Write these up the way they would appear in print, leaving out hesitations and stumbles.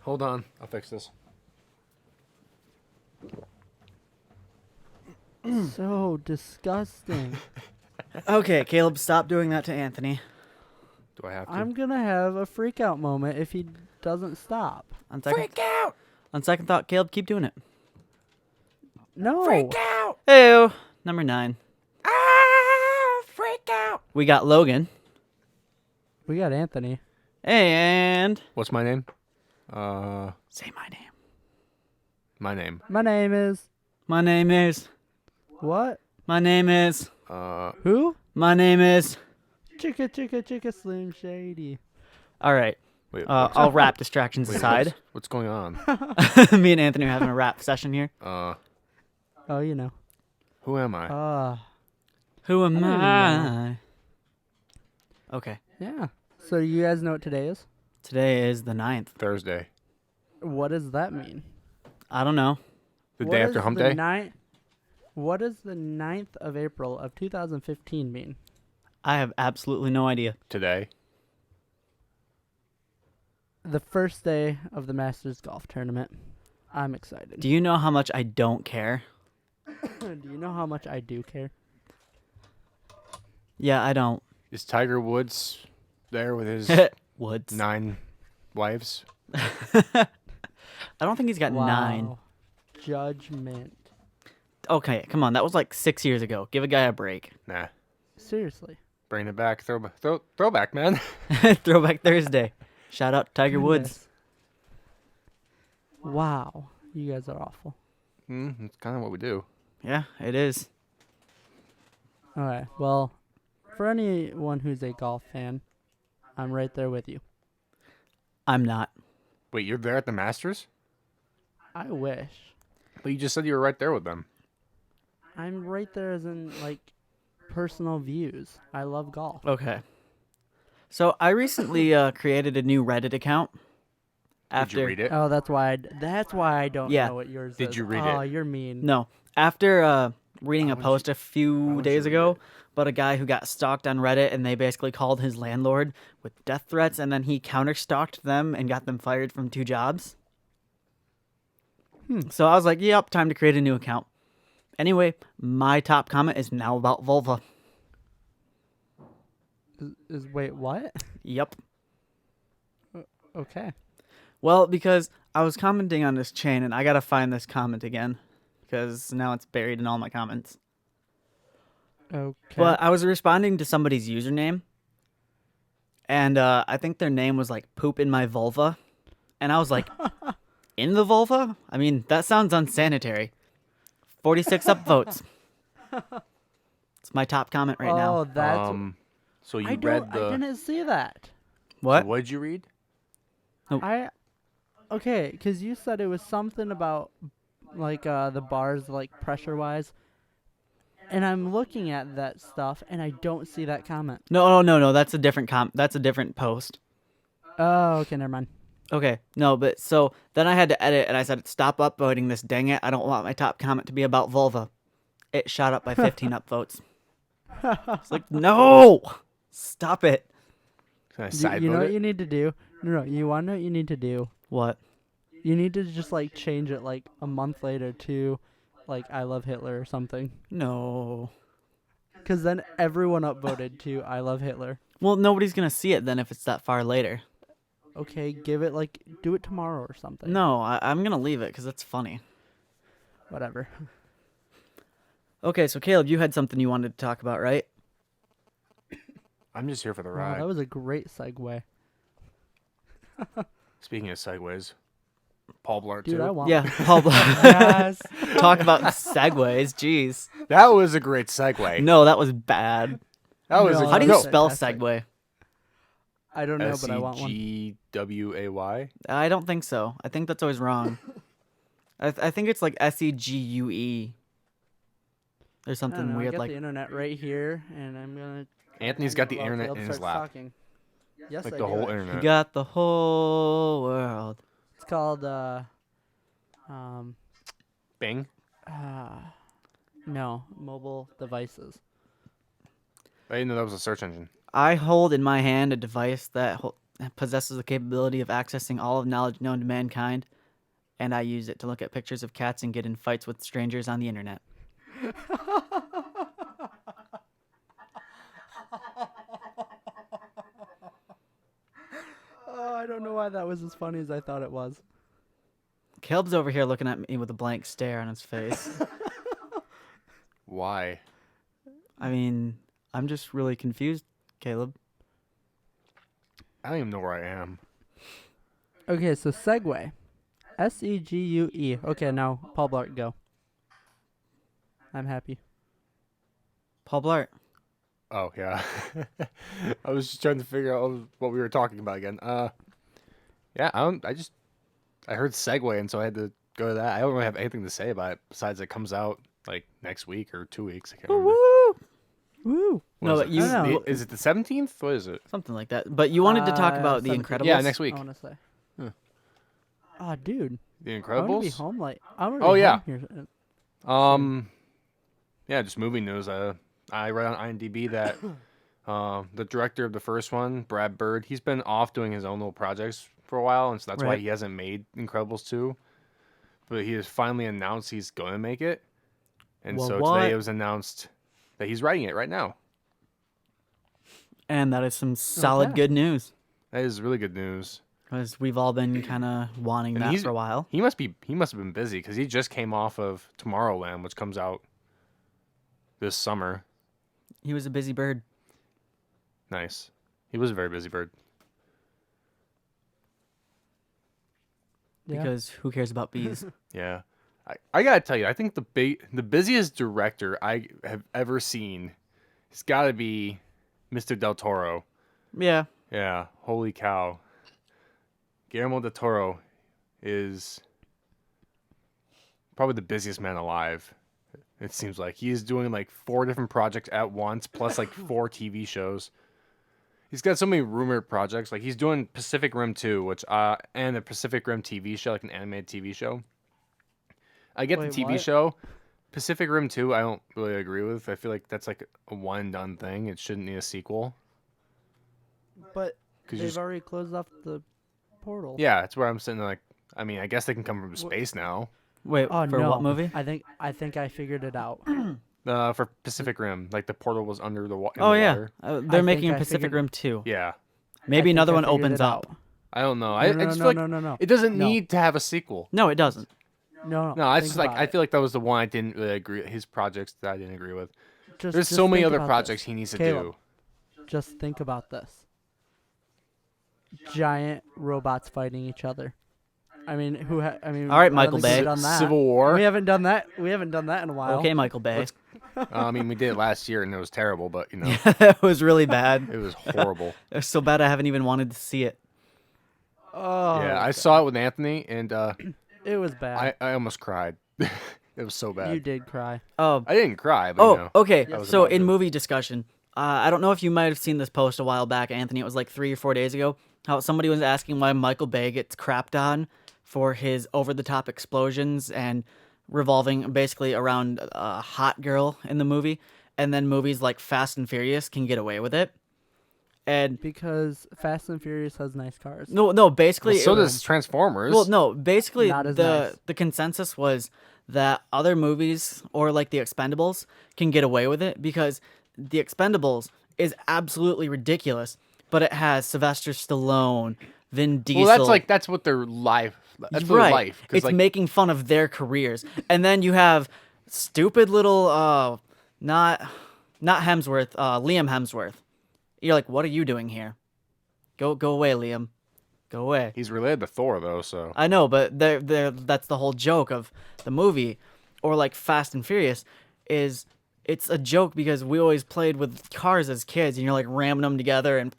Hold on. I'll fix this. So disgusting. Okay, Caleb, stop doing that to Anthony. Do I have to? I'm gonna have a freak out moment if he doesn't stop. Freak out! On second thought, Caleb, keep doing it. No. Freak out! Hey, number 9. Ah! Freak out! We got Logan. We got Anthony. And... What's my name? Say my name. My name. My name is... My name is... What? My name is... Who? My name is... Chicka Slim Shady. All right. Wait, I'll wrap distractions wait, aside. what's going on? Me and Anthony are having a rap session here. Oh, you know. Who am I? Who am I don't even I? Okay. Yeah. So you guys know what today is? Today is the 9th. Thursday. What does that mean? I don't know. The day after Hump Day? What does the 9th of April of 2015 mean? I have absolutely no idea. Today. The first day of the Masters Golf Tournament. I'm excited. Do you know how much I don't care? Do you know how much I do care? Yeah, I don't. Is Tiger Woods there with his Woods. 9 wives? I don't think he's got 9. Wow. Judgment. Okay, come on. That was like 6 years ago. Give a guy a break. Nah. Seriously. Bring it back. Throwback, man. Throwback Thursday. Shout out to Tiger Woods. Goodness. Wow. You guys are awful. That's kind of what we do. Yeah, it is. All right. Well, for anyone who's a golf fan, I'm right there with you. I'm not. Wait, you're there at the Masters? I wish. But you just said you were right there with them. I'm right there as in, like, personal views. I love golf. Okay. So I recently created a new Reddit account. Did you read it? Oh, that's why I don't Yeah. know what yours is. Did you read Oh, it? you're mean. No. After reading a would post a few would days you read ago it? about a guy who got stalked on Reddit, and they basically called his landlord with death threats, and then he counter-stalked them and got them fired from 2 jobs. So I was like, yep, time to create a new account. Anyway, my top comment is now about vulva. Wait, what? Yep. Okay. Well, because I was commenting on this chain, and I gotta find this comment again, because now it's buried in all my comments. Okay. But I was responding to somebody's username, and I think their name was like "poop in my vulva," and I was like, "In the vulva? I mean, that sounds unsanitary." 46 upvotes. It's my top comment right now. Oh, that's. So you I read the... didn't see that. What? What did you read? Okay, because you said it was something about, like, the bars, like, pressure-wise. And I'm looking at that stuff, and I don't see that comment. No. That's a different That's a different post. Oh, okay, never mind. Okay, no, but so then I had to edit, and I said, "Stop upvoting this, dang it! I don't want my top comment to be about vulva." It shot up by 15 upvotes. It's like, no, stop it. Can I You side know vote what it? you need to do? No, you want to know what you need to do? What? You need to just, like, change it, like, a month later to, like, I love Hitler or something. No. Because then everyone upvoted to I love Hitler. Well, nobody's gonna see it then if it's that far later. Okay, give it, like, do it tomorrow or something. No, I'm gonna leave it because it's funny. Whatever. Okay, so Caleb, you had something you wanted to talk about, right? I'm just here for the Wow, ride. that was a great segue. Speaking of segues, Paul Blart Dude, too. I want Yeah, Paul. Yes. Talk about segues. Jeez. That was a great segue. No, that was bad. That was No, a How do you No. spell Fantastic. segue? I don't know, but I want one. SEGWAY. I don't think so. I think that's always wrong. I think it's like SEGUE. There's I something don't know, I weird got like. the internet right here, and I'm gonna. Anthony's got the while internet Caleb in his starts lap. talking. Yes, Like I the do, whole actually. You internet. got the whole world. It's called Bing. no, mobile devices. I didn't know that was a search engine. I hold in my hand a device that possesses the capability of accessing all of knowledge known to mankind, and I use it to look at pictures of cats and get in fights with strangers on the internet. Oh, I don't know why that was as funny as I thought it was. Caleb's over here looking at me with a blank stare on his face. Why? I mean, I'm just really confused, Caleb. I don't even know where I am. Okay, so segue. Segue. Okay, now Paul Blart, go. I'm happy. Paul Blart. Oh yeah. I was just trying to figure out what we were talking about again. Yeah, I heard segue, and so I had to go to that. I don't really have anything to say about it besides it comes out like next week or 2 weeks. I can't remember. Woo! Woo! What No, is but it? you- I don't know. Is it the 17th? What is it? Something like that. But you wanted to talk about The 17th. Incredibles? Yeah, next week. I want to say. Huh. Oh, dude. The I'm gonna be Incredibles. home like. I'm gonna Oh, be yeah. home here. Yeah, just movie news. I read on IMDb that the director of the first one, Brad Bird, he's been off doing his own little projects for a while, and so that's why Right. he hasn't made Incredibles 2. But he has finally announced he's going to make it. And Well, so what? today it was announced that he's writing it right now. And that is some solid Okay. good news. That is really good news. Because we've all been kind of wanting And that he's- for a while. He must have been busy because he just came off of Tomorrowland, which comes out this summer. He was a busy bird. Nice. He was a very busy bird. Yeah. Because who cares about bees? Yeah. I gotta tell you, I think the busiest director I have ever seen has got to be Mr. Del Toro. Yeah. Yeah, holy cow. Guillermo del Toro is probably the busiest man alive. It seems like he is doing like 4 different projects at once, plus like 4 TV shows. He's got so many rumored projects. Like he's doing Pacific Rim 2, which and a Pacific Rim TV show, like an animated TV show. I get Wait, the TV what? show. Pacific Rim 2, I don't really agree with. I feel like that's like a one and done thing. It shouldn't need a sequel. But 'Cause they've just- already closed off the portal. Yeah, that's where I'm sitting there like, I mean, I guess they can come from space now. Wait, Oh for no. what movie? I think I figured it out. For Pacific Rim, like the portal was under the, Oh, the yeah. water. They're I making think a I Pacific figured- Rim 2. Yeah. Maybe I another think one I figured opens it up. out. I don't know. No, I no, just no, feel like no, no, no. it doesn't No. need to have a sequel. No, it doesn't. No, No, it's think just like about I it. feel like that was the one I didn't really agree. His projects that I didn't agree with. Just There's so many think other about projects this. he needs to Caleb. do. Just think about this. Giant robots fighting each other. I mean, I mean, All right, I don't Michael think we've Bay. Done that. Civil War. We haven't done that. We haven't done that in a while. Okay, Michael Bay. I mean, we did it last year and it was terrible, but you know, That was really bad. it was horrible. It was so bad I haven't even wanted to see it. Oh, Yeah, I saw it with Anthony and it was bad. I almost cried. It was so bad. You did cry. Oh, I didn't cry, but you know. okay. I was So about in to. movie discussion, I don't know if you might have seen this post a while back, Anthony. It was like 3 or 4 days ago. How somebody was asking why Michael Bay gets crapped on for his over-the-top explosions and revolving basically around a hot girl in the movie, and then movies like Fast and Furious can get away with it. And Because Fast and Furious has nice cars. no, basically, Well, so it- does Transformers. Well, no, basically Not as the nice. the consensus was that other movies or like The Expendables can get away with it because The Expendables is absolutely ridiculous, but it has Sylvester Stallone, Vin Diesel. Well, that's what their life. That's their right. life. 'cause, It's like, making fun of their careers, and then you have stupid little not Hemsworth, Liam Hemsworth. You're like, what are you doing here? Go away, Liam. Go away. he's related to Thor though, so I know, but that's the whole joke of the movie, or like Fast and Furious, is it's a joke because we always played with cars as kids, and you're like ramming them together and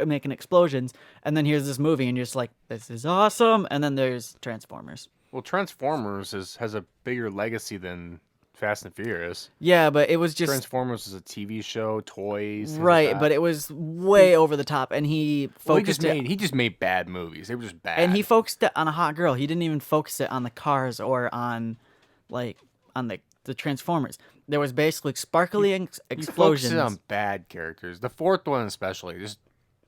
making explosions, and then here's this movie, and you're just like, this is awesome, and then there's Transformers. well, Transformers has a bigger legacy than Fast and Furious. Yeah, but it was just Transformers is a TV show, toys, things like right, that. but it was way over the top, and he Well, focused it. he just made bad movies. They were just bad. And he focused it on a hot girl. He didn't even focus it on the cars or on, like, on the Transformers. There was basically sparkly He focused explosions. it on bad characters. The fourth one especially, just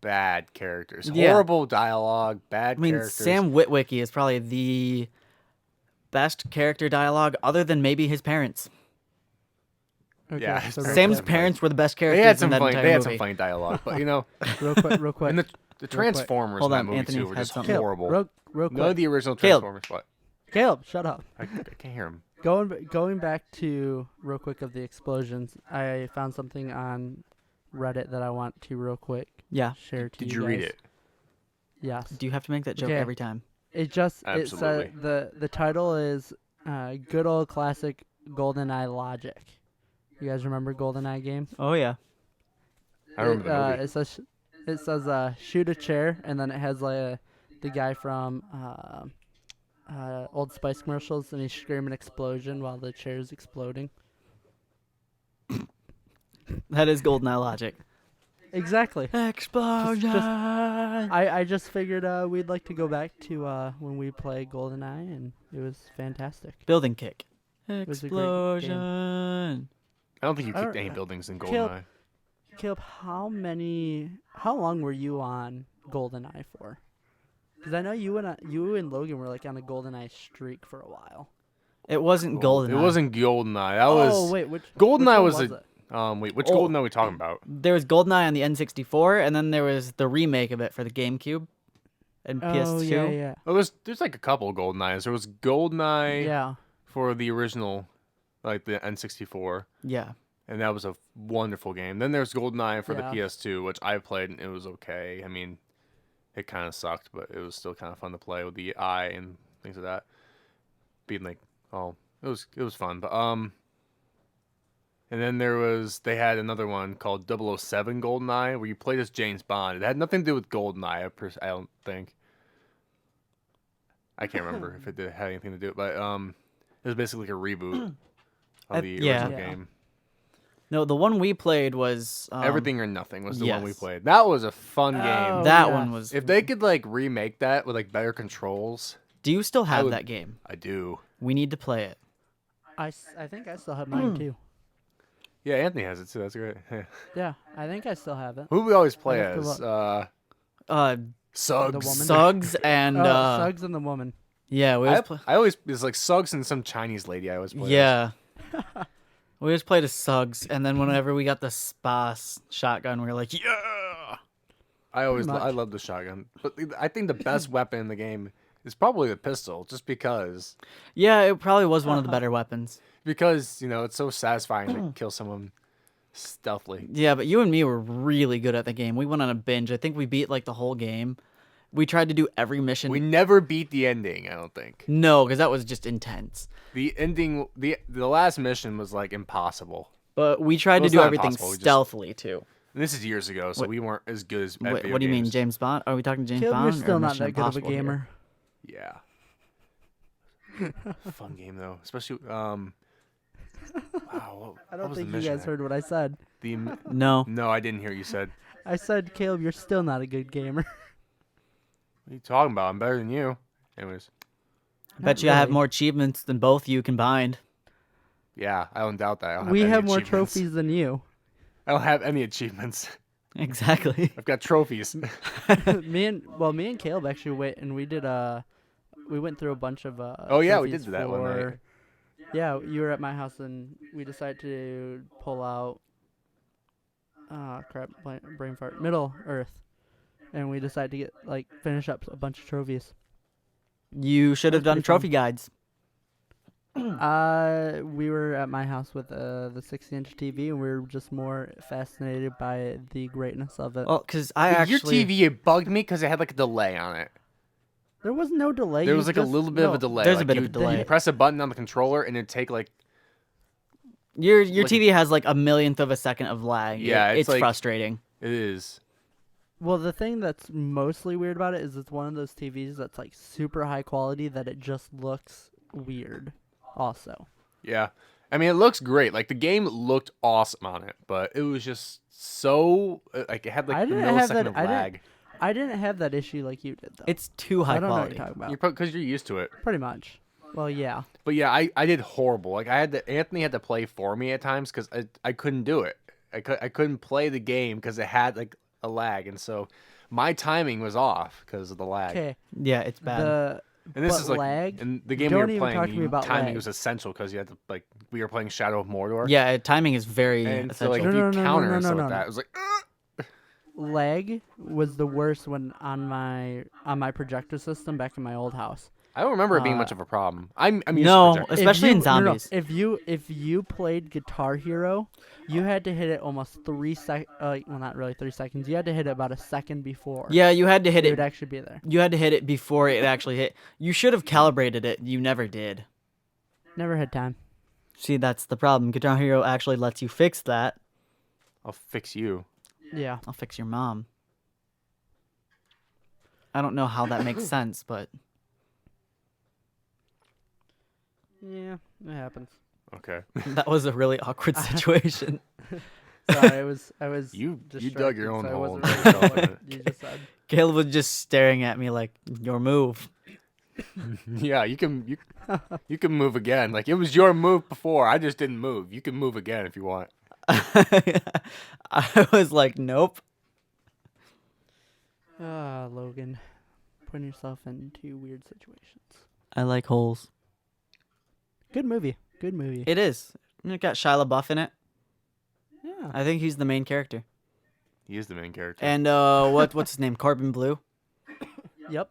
bad characters, Yeah. horrible dialogue, bad I mean, characters. Sam Witwicky is probably the best character dialogue other than maybe his parents. Okay, Yeah, his so parents Sam's were funny. parents were the best They characters had in some that funny. entire They had movie. some funny dialogue, but real quick. and the quick. Transformers Hold in that on, movie Anthony too were had just something. horrible. Real None of quick. the original Caleb. Transformers, but Caleb, shut up. I can't hear him. Going back to real quick of the explosions, I found something on Reddit that I want to real quick Yeah. share to Did you you read guys. it? Yes. Do you have to make that joke Okay. every time? It just Absolutely. it said the title is good old classic GoldenEye logic. You guys remember GoldenEye game? Oh yeah. I remember the movie. It says shoot a chair, and then it has the guy from Old Spice commercials, and he's screaming explosion while the chair is exploding. That is GoldenEye logic. Exactly. Explosion. I just figured we'd like to go back to when we play GoldenEye, and it was fantastic. Building kick. was a great game. Explosion. I don't think you I kicked don't- any buildings in Caleb- GoldenEye. Caleb, how long were you on GoldenEye for? Because I know you and Logan were like on a GoldenEye streak for a while. It wasn't Gold- GoldenEye. It wasn't GoldenEye. That Oh was wait, which GoldenEye which one was was a- it? wait, which Oh. GoldenEye are we talking about? There was GoldenEye on the N64, and then there was the remake of it for the GameCube and Oh PS2. yeah, Oh, there's like a couple GoldenEyes. There was GoldenEye yeah. for the original, like the N64, Yeah. and that was a wonderful game. Then there's GoldenEye for Yeah. the PS2, which I played and it was okay. I mean, it kind of sucked, but it was still kind of fun to play with the eye and things like that. Being like, oh, it was fun, but and then they had another one called 007 GoldenEye where you played as James Bond. It had nothing to do with GoldenEye, I don't think. I can't remember if it had anything to do with it, but it was basically like a reboot of the yeah. original Yeah. game. No, the one we played was Everything or Nothing was the one we yes. played. That was a fun Oh, game. That yes. one was. If they could like remake that with like better controls, Do you still have would- that game? I do. We need to play it. I think I still have mine too. Yeah, Anthony has it too. That's great. Yeah, I think I still have it. Who do we always play have to as? Uh, Suggs. woman. Suggs and Suggs and the woman. yeah, we always play. I always it's like Suggs and some Chinese lady. I always play. as. Yeah. We always played as Suggs, and then whenever we got the Spas shotgun, we were like, yeah. I much. love the shotgun, but I think the best weapon in the game is probably the pistol, just because Yeah, it probably was one of the better weapons. it's so satisfying to kill someone stealthily. Yeah, but you and me were really good at the game. We went on a binge. I think we beat like the whole game. We tried to do every mission. We never beat the ending. I don't think No, because that was just intense. the ending. The last mission was like impossible. But we tried Well, to it's do not everything impossible, we just- stealthily too. And this is years ago, so we weren't as good as. At What, video what do you mean, games. James Bond? Are we talking James Caleb, Bond? you're or still not Mission that good of a Impossible here? gamer. Yeah. Fun game though, especially wow. I what don't was the think you mission guys there? heard what I said. No. No, I didn't hear you said. I said, Caleb, you're still not a good gamer. What are you talking about? I'm better than you. Anyways, Bet you I have really. more achievements than both you combined. yeah, I don't doubt that. I don't We any have more achievements. trophies than you. I don't have any achievements. Exactly. I've got trophies. me and Caleb actually went and we went through a bunch of Oh, yeah, we trophies did do that one night. for- Yeah, you were at my house and we decided to pull out brain fart, Middle Earth. And we decided to finish up a bunch of trophies. You should have That's done pretty fun. trophy guides. We were at my house with the 60-inch TV and we were just more fascinated by the greatness of it. Well, because I Your actually. TV, it bugged me because it had like a delay on it. There was no delay. There you was like a just- little bit of a no. delay. There's a like bit of you- a delay. You press a button on the controller and it'd take like Your like- TV has like a millionth of a second of lag. Yeah, it's it's like- frustrating. it is. Well, the thing that's mostly weird about it is it's one of those TVs that's like super high quality that it just looks weird. Also, Yeah. I mean, it looks great. Like the game looked awesome on it, but it was just so like it had I like a didn't have millisecond that- of I didn't- lag. I didn't have that issue like you did though. It's too I high don't know what quality. you're talking about. Because you're used to it. Pretty much. Well, yeah. But yeah, I did horrible. Like Anthony had to play for me at times because I couldn't do it. I couldn't play the game because it had like a lag, and so my timing was off because of the lag. Okay. Yeah, it's bad. And this But is like lag? in the game we Don't were even playing. talk to me about timing lag. was essential because you had to we were playing Shadow of Mordor. Yeah, timing is very and so essential. like No, if you no, no, counter no, and no, stuff no, like no. that, it was like. Lag was the worst when on my projector system back in my old house. I don't remember it being much of a problem. I'm used No, to projectors. especially in No, no, zombies. if you played Guitar Hero, you had to hit it almost 3 sec. Well, not really 3 seconds. You had to hit it about a second before. Yeah, you had to hit it it. would actually be there. You had to hit it before it actually hit. You should have calibrated it. You never did. Never had time. See, that's the problem. Guitar Hero actually lets you fix that. I'll fix you. Yeah. I'll fix your mom. I don't know how that makes sense, but Yeah, it happens. Okay. that was a really awkward situation. Sorry, I was. You dug distracted, your own so I hole wasn't and really dug sure yourself in what it. you just said. Caleb was just staring at me like, your move. Yeah, you can move again. Like it was your move before. I just didn't move. You can move again if you want. I was like, nope. Logan, putting yourself into weird situations. I like holes. Good movie. Good movie. It is. It got Shia LaBeouf in it. Yeah. I think he's the main character. He is the main character. And what's his name? Corbin Blue? Yep.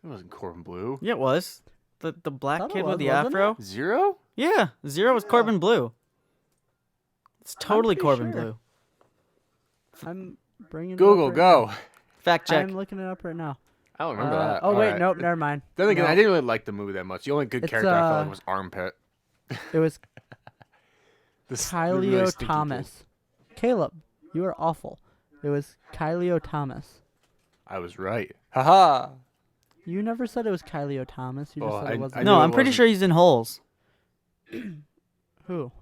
It wasn't Corbin Blue. Yeah, it was. The black Thought it kid was, with the wasn't afro? Zero? Yeah, Zero was Corbin Blue. It's totally pretty Corbin sure. Blue. I'm bringing Google, it up go. Fact check. I'm looking it up right now. I don't remember that. Oh wait, Alright. nope, never mind. Then again, No, I didn't really like the movie that much. The only good It's, character I felt like was Armpit. It was The really Kylio stinky Thomas. Caleb, you are awful. It was Kylio Thomas. kid. I was right. Haha. You never said it was Kylio Thomas. You just Well, said it I wasn't. No, knew it I'm pretty wasn't. sure he's in holes. Who?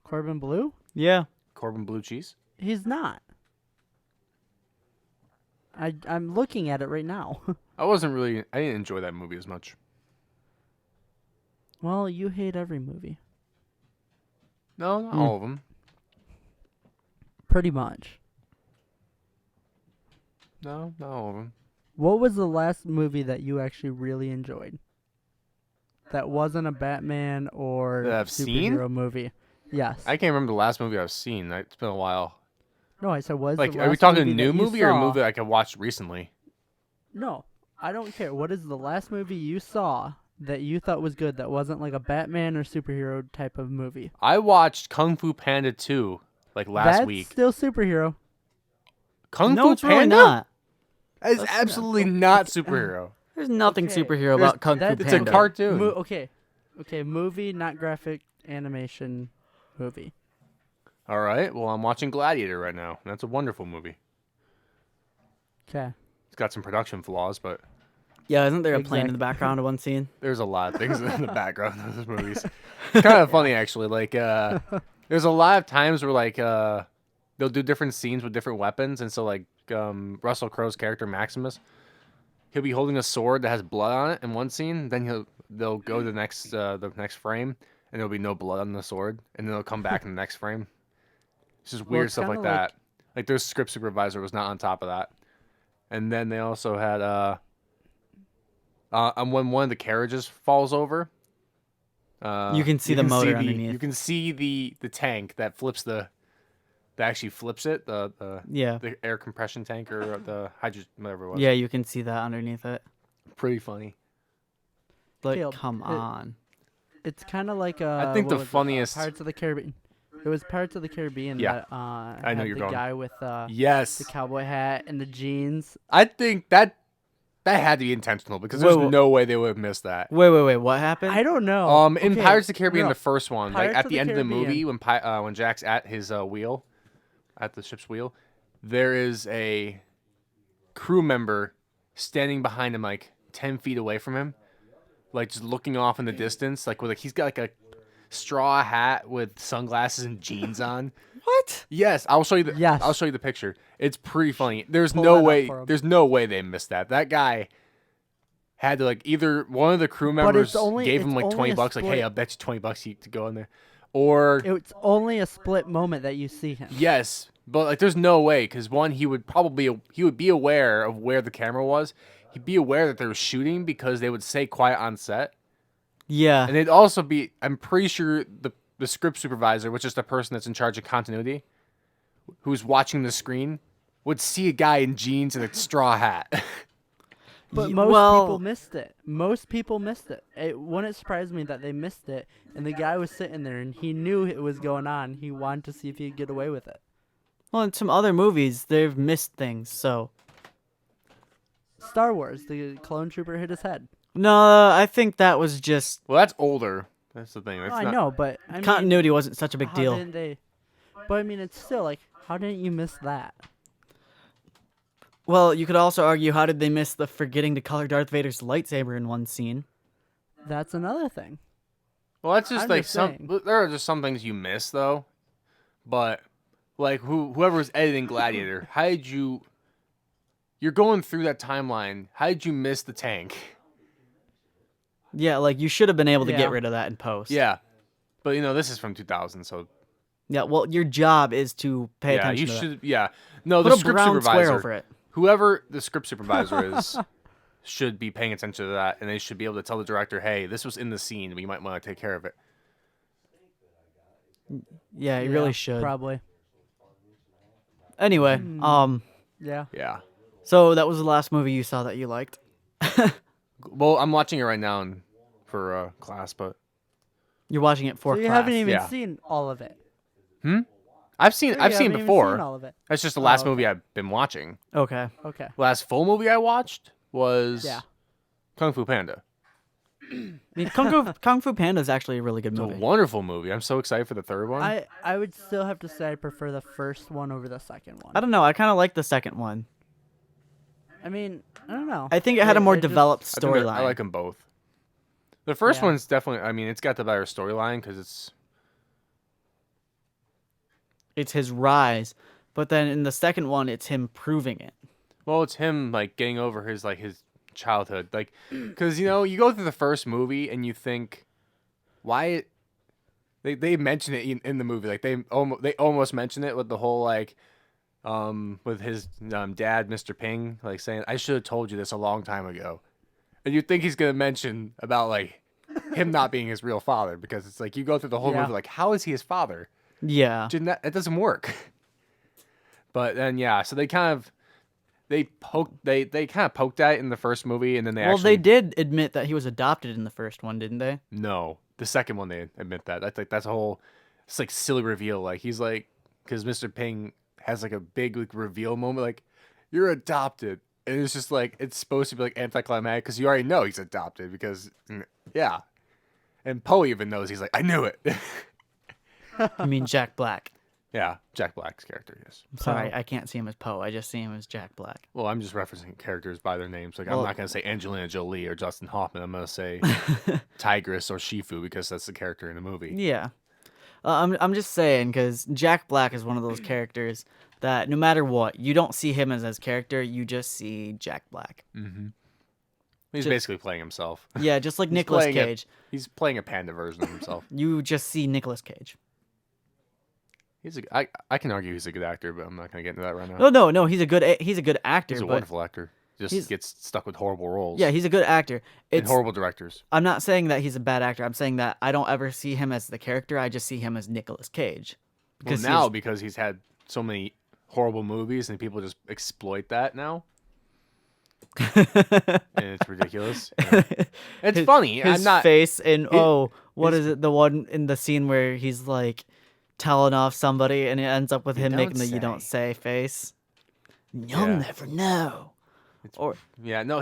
Corbin Blue? Yeah. Corbin Blue Cheese? He's not. I'm looking at it right now. I didn't enjoy that movie as much. Well, you hate every movie. No, not all of them. Pretty much. No, not all of them. What was the last movie that you actually really enjoyed? That wasn't a Batman or That I've seen? superhero movie. Yes. I can't remember the last movie I've seen. It's been a while. No, I said was Like, the are we last talking a movie new that you movie or a saw- movie like I watched recently? No, I don't care. What is the last movie you saw that you thought was good that wasn't like a Batman or superhero type of movie? I watched Kung Fu Panda 2 like last That's week. still superhero. Kung No, Fu it's Panda? really not. That is absolutely not superhero. There's nothing Okay. superhero about Kung Fu That's It's a Panda. cartoon. Okay, movie, not graphic animation movie. All right. Well, I'm watching Gladiator right now. That's a wonderful movie. Okay. It's got some production flaws, but Yeah, isn't there a plane in the Exactly. background of one scene? there's a lot of things in the background of those movies. It's kind of funny, actually. Like, there's a lot of times where, like, they'll do different scenes with different weapons. And so, like, Russell Crowe's character, Maximus, he'll be holding a sword that has blood on it in one scene. Then they'll go to the next frame, and there'll be no blood on the sword. And then they'll come back in the next frame. It's just weird it's stuff like kinda that. Like, their script supervisor was not on top of that. And then they also had when one of the carriages falls over, You can see the motor underneath. You can see the tank that actually flips it. Yeah. The air compression tank or the hydrogen, whatever it was. Yeah, you can see that underneath it. Pretty funny. Like, Caleb, come on. It's kind of like I think what the was it? funniest- Pirates of the Caribbean. It was Pirates of the Caribbean. Yeah. That, I know had you're the going. guy with Yes, the cowboy hat and the jeans. I think that had to be intentional because there's Whoa. no way they would have missed that. Wait, what happened? I don't know. In Okay, Pirates of the Caribbean, no. the first one, like Pirates at of the the end of the Caribbean. movie, when Jack's at his wheel, at the ship's wheel, there is a crew member standing behind him, like 10 feet away from him, like just looking off in the distance, like he's got like a straw hat with sunglasses and jeans on. What? Yes, I'll show you the. Yes. I'll show you the picture. It's pretty funny. There's Pull no that up way. for 'em. There's no way they missed that. That guy had to like either one of the crew But members it's only- gave him it's like only 20 a bucks. Like, hey, split. I'll bet you 20 bucks to go in there. Or It's only a split moment that you see him. yes, But like, there's no way because one, he would be aware of where the camera was. He'd be aware that they were shooting because they would say quiet on set, Yeah. and they'd also be. I'm pretty sure the script supervisor, which is the person that's in charge of continuity, who's watching the screen, would see a guy in jeans and a straw hat. But Ye- most well- people missed it. Most people missed it. It wouldn't surprise me that they missed it. And the guy was sitting there, and he knew it was going on. He wanted to see if he could get away with it. Well, in some other movies, they've missed things. So Star Wars, the clone trooper hit his head. no, I think that was just Well, that's older. That's the thing. That's I not, know, but I mean, continuity wasn't such a big how deal. didn't they? But I mean, it's still like, how didn't you miss that? Well, you could also argue, how did they miss the forgetting to color Darth Vader's lightsaber in one scene? That's another thing. Well, that's just I'm like just some. saying. There are just some things you miss though, but like whoever was editing Gladiator, how did you? You're going through that timeline. How did you miss the tank? Yeah, like you should have been able to Yeah. get rid of that in post. Yeah, but this is from 2000, so Yeah. Well, your job is to pay yeah, attention you to should. Yeah, no, that. the Put a script brown square supervisor, over it. whoever the script supervisor is, should be paying attention to that, and they should be able to tell the director, "Hey, this was in the scene. We might want to take care of it." Yeah, you Yeah, really should. Probably. Anyway, Yeah. Yeah. so that was the last movie you saw that you liked. Well, I'm watching it right now for class, but You're watching it for So you class. haven't even yeah. seen all of it. I've seen So I've you seen haven't even before. seen all of it. That's just the last okay. movie I've been watching. Okay. Okay. Last full movie I watched was Yeah. Kung Fu Panda. I mean, Kung Fu Panda is actually a really good It's a movie. wonderful movie. I'm so excited for the third one. I would still have to say I prefer the first one over the second one. I don't know. I kind of like the second one. I mean, I don't know. I think it had a more just- developed I think storyline. I like them both. The first Yeah. one's definitely. I mean, it's got the better storyline because It's his rise, but then in the second one, it's him proving it. it's him like getting over his childhood, because you go through the first movie and you think, why? They mention it in the movie, like they almost mention it with the whole with his dad, Mr. Ping, like saying, "I should have told you this a long time ago," and you think he's gonna mention about him not being his real father, because it's like you go through the whole Yeah. movie like, how is he his father? Yeah. It doesn't work. But then so they kind of they kind of poked at it in the first movie, and then they Well, actually they did admit that he was adopted in the first one, didn't they? no, the second one they admit that. That's a whole it's like silly reveal. Like he's like, because Mr. Ping has like a big reveal moment, like you're adopted, and it's just like it's supposed to be like anticlimactic because you already know he's adopted because yeah, and Poe even knows. He's like, I knew it. You mean Jack Black? Yeah, Jack Black's character, yes. Sorry, I can't see him as Poe. I just see him as Jack Black. Well, I'm just referencing characters by their names. Like, Well- I'm not going to say Angelina Jolie or Justin Hoffman. I'm going to say Tigress or Shifu because that's the character in the movie. Yeah. I'm just saying because Jack Black is one of those characters that no matter what, you don't see him as his character. You just see Jack Black. He's Ju- basically playing himself. Yeah, just like He's Nicolas playing a- Cage. He's playing a panda version of himself. You just see Nicolas Cage. I can argue he's a good actor, but I'm not going to get into that right now. No. He's a good actor. He's a but wonderful actor. he's- Just gets stuck with horrible roles. yeah, he's a good actor. and It's horrible directors. I'm not saying that he's a bad actor. I'm saying that I don't ever see him as the character. I just see him as Nicolas Cage. Well, he now is- because he's had so many horrible movies and people just exploit that now. And it's ridiculous. It's funny. His I'm not. face and what his- is it? The one in the scene where he's like telling off somebody, and it ends up with him making the "you don't say" face. You'll Yeah. never know. Or Yeah, no,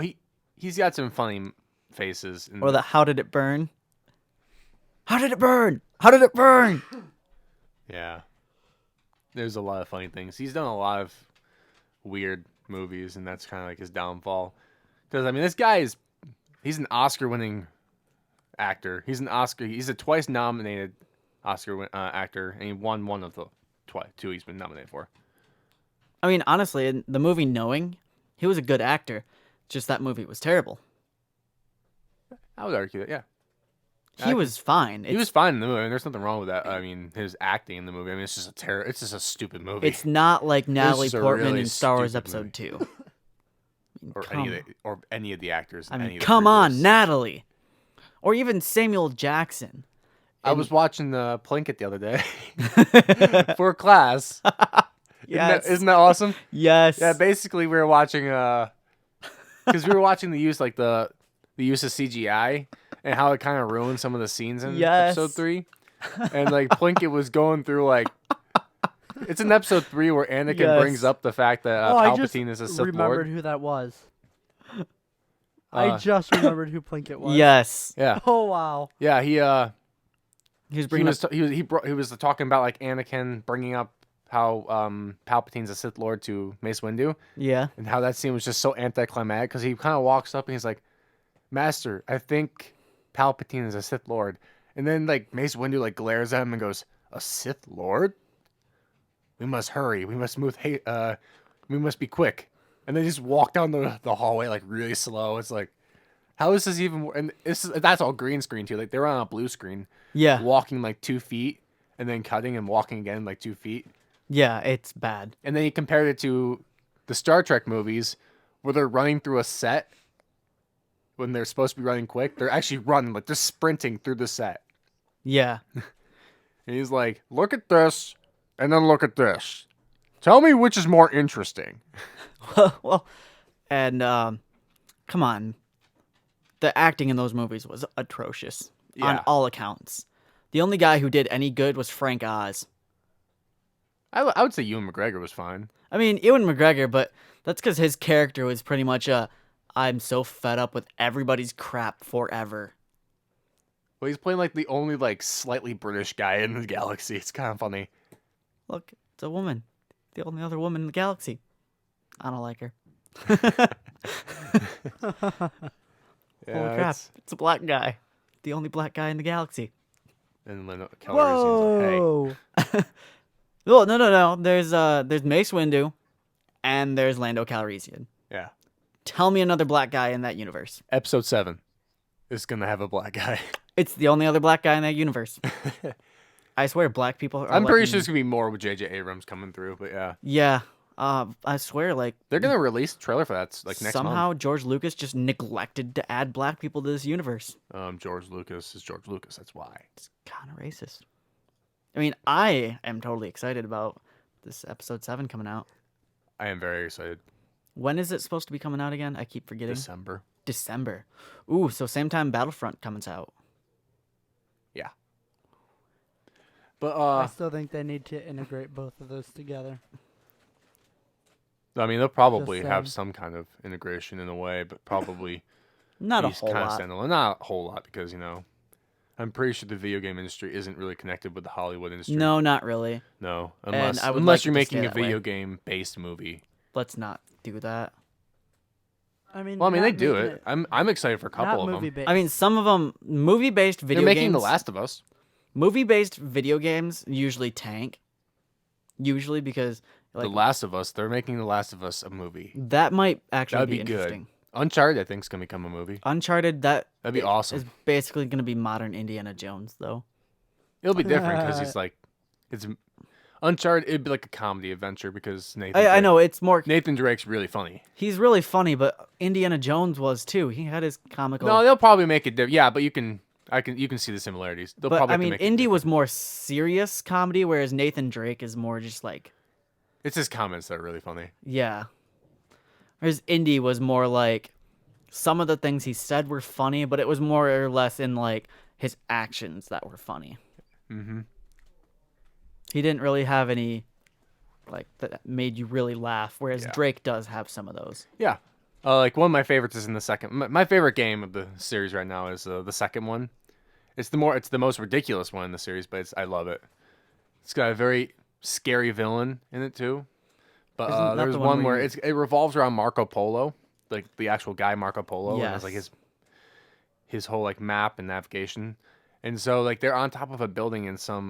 he's got some funny faces. And, the "how did it burn"? How did it burn? How did it burn? yeah, there's a lot of funny things. He's done a lot of weird movies, and that's kind of like his downfall. Because I mean, he's an Oscar-winning actor. He's a twice nominated actor, and he won one of the two he's been nominated for. I mean, honestly, in the movie Knowing, he was a good actor. Just that movie was terrible. I would argue that, yeah. He was fine. He was fine in the movie. I mean, there's nothing wrong with that. I mean, his acting in the movie. I mean, it's just It's just a stupid movie. It's not like Natalie just a Portman really in Star Wars stupid Episode 2. or any of the actors. I in mean, any of the come on, prequels. Natalie. Or even Samuel Jackson. I was watching Plinkett the other day for class. Yes. Isn't that awesome? Yes. Yeah, basically we were watching because we were watching the use of CGI and how it kind of ruined some of the scenes in Yes. episode 3. And like Plinkett was going through like it's in episode 3 where Anakin Yes. brings up the fact that I just Palpatine is a Sith remembered Lord. who that was. I Uh, just remembered who Plinkett was. Yes. Yeah, Oh wow. yeah. He was He bringing was up. he was talking about like Anakin bringing up how Palpatine's a Sith Lord to Mace Windu. Yeah. And how that scene was just so anticlimactic because he kind of walks up and he's like, "Master, I think Palpatine is a Sith Lord." And then like Mace Windu like glares at him and goes, "A Sith Lord? We must hurry. We must move. We must be quick." And they just walk down the hallway like really slow. It's like, how is this even? And that's all green screen too. Like they're on a blue screen, Yeah. walking like 2 feet and then cutting and walking again like 2 feet. Yeah. It's bad. And then he compared it to the Star Trek movies where they're running through a set when they're supposed to be running quick. They're actually running, like they're sprinting through the set. Yeah. And he's like, look at this and then look at this. Tell me which is more interesting. Well, and come on. The acting in those movies was atrocious on Yeah. all accounts. The only guy who did any good was Frank Oz. I would say Ewan McGregor was fine. I mean, Ewan McGregor, but that's because his character was pretty much I'm so fed up with everybody's crap forever. Well, he's playing like the only like slightly British guy in the galaxy. It's kind of funny. Look, it's a woman. The only other woman in the galaxy. I don't like her. Yeah, Holy crap. It's a black guy. The only black guy in the galaxy. And Lando Calrissian's like, hey. Whoa. Well, no. There's Mace Windu and there's Lando Calrissian. Yeah. Tell me another black guy in that universe. Episode 7 is going to have a black guy. It's the only other black guy in that universe. I swear black people are I'm pretty like- sure there's going to be more with J.J. Abrams coming through, but yeah. Yeah. I swear, like, They're going to release a trailer for that like next somehow George Lucas just neglected to add black people to this universe. month. George Lucas is George Lucas. That's why. It's kind of racist. I mean, I am totally excited about this episode 7 coming out. I am very excited. When is it supposed to be coming out again? I keep forgetting. December. December. Ooh, so same time Battlefront comes out. Yeah. But I still think they need to integrate both of those together. I mean, they'll probably Just have saying. some kind of integration in a way, but probably Not a these whole kind lot. of standalone. Not a whole lot because I'm pretty sure the video game industry isn't really connected with the Hollywood industry. No, not really. No, I unless would unless like you're it to stay making a that way. video game based movie. Let's not do that. I mean, Well, I mean, they not do making it. I'm excited for a couple not of movie them. based. I mean, some of them movie-based video They're games. making The Last of Us. Movie-based video games usually tank. Usually because like The Last of Us. They're making The Last of Us a movie. that might actually That'd be be good. interesting. Uncharted, I think, is gonna become a movie. Uncharted, That'd be is awesome. basically going to be modern Indiana Jones, though. It'll be different because it's Uncharted. It'd be like a comedy adventure because I know it's more. Nathan Drake's really funny. He's really funny, but Indiana Jones was too. He had his comical. No, they'll probably make it different. Yeah, but you can see the similarities. They'll but probably I have to mean, make it Indy different. was more serious comedy, whereas Nathan Drake is more just like, It's his comments that are really funny. yeah. Whereas Indy was more like, some of the things he said were funny, but it was more or less in like his actions that were funny. Mm-hmm. He didn't really have any like that made you really laugh, whereas Yeah. Drake does have some of those. Yeah. Like one of my favorites is in the second. My favorite game of the series right now is the second one. It's the most ridiculous one in the series, but I love it. It's got a very scary villain in it too. But Isn't that there's the one one where where it revolves around Marco Polo, like the actual guy Marco Polo, and it's like Yes. his whole like map and navigation. And so like they're on top of a building in some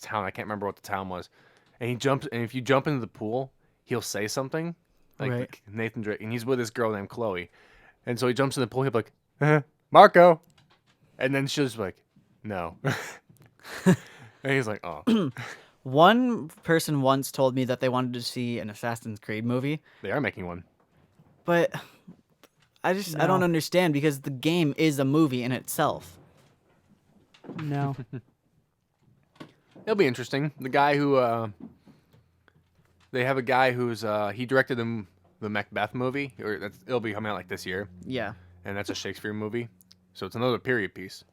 town. I can't remember what the town was. And he jumps, and if you jump into the pool, he'll say something like Right. Nathan Drake, and he's with this girl named Chloe. And so he jumps in the pool. He'll be like, Marco, And then she'll just be like, no. And he's like, oh, One person once told me that they wanted to see an Assassin's Creed movie, they are making one. but I don't No. understand because the game is a movie in itself. No. It'll be interesting. The guy who they have a guy who's he directed the Macbeth movie, or it'll be coming out like this year, Yeah, and that's a Shakespeare movie, so it's another period piece.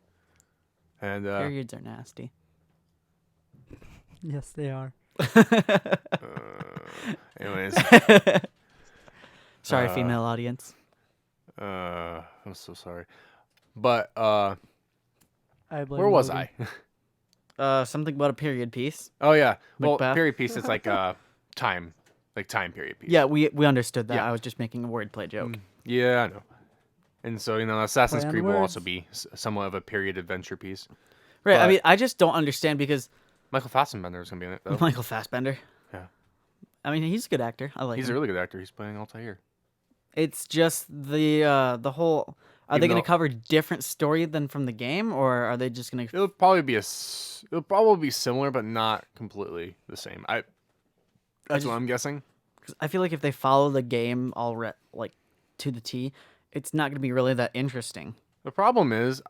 And periods are nasty. Yes, they are. anyways, Sorry, female audience. I'm so sorry, but I blame where was Logan. I? Something about a period piece. Oh yeah, well, Macbeth? period piece is like time, like time period piece. Yeah, we understood that. Yeah. I was just making a wordplay joke. Yeah, I know. And so Assassin's Play on Creed will also words. be somewhat of a period adventure piece. Right. I but- mean, I just don't understand because Michael Fassbender is gonna be in it though. Michael Fassbender. Yeah. I mean, he's a good actor. I like He's him. a really good actor. He's playing Altair. It's just the whole. Are Even they going though- to cover different story than from the game, or are they just going to? It'll probably be it'll probably be similar, but not completely the same. That's what I'm guessing. I feel like if they follow the game like to the T, it's not going to be really that interesting. The problem is,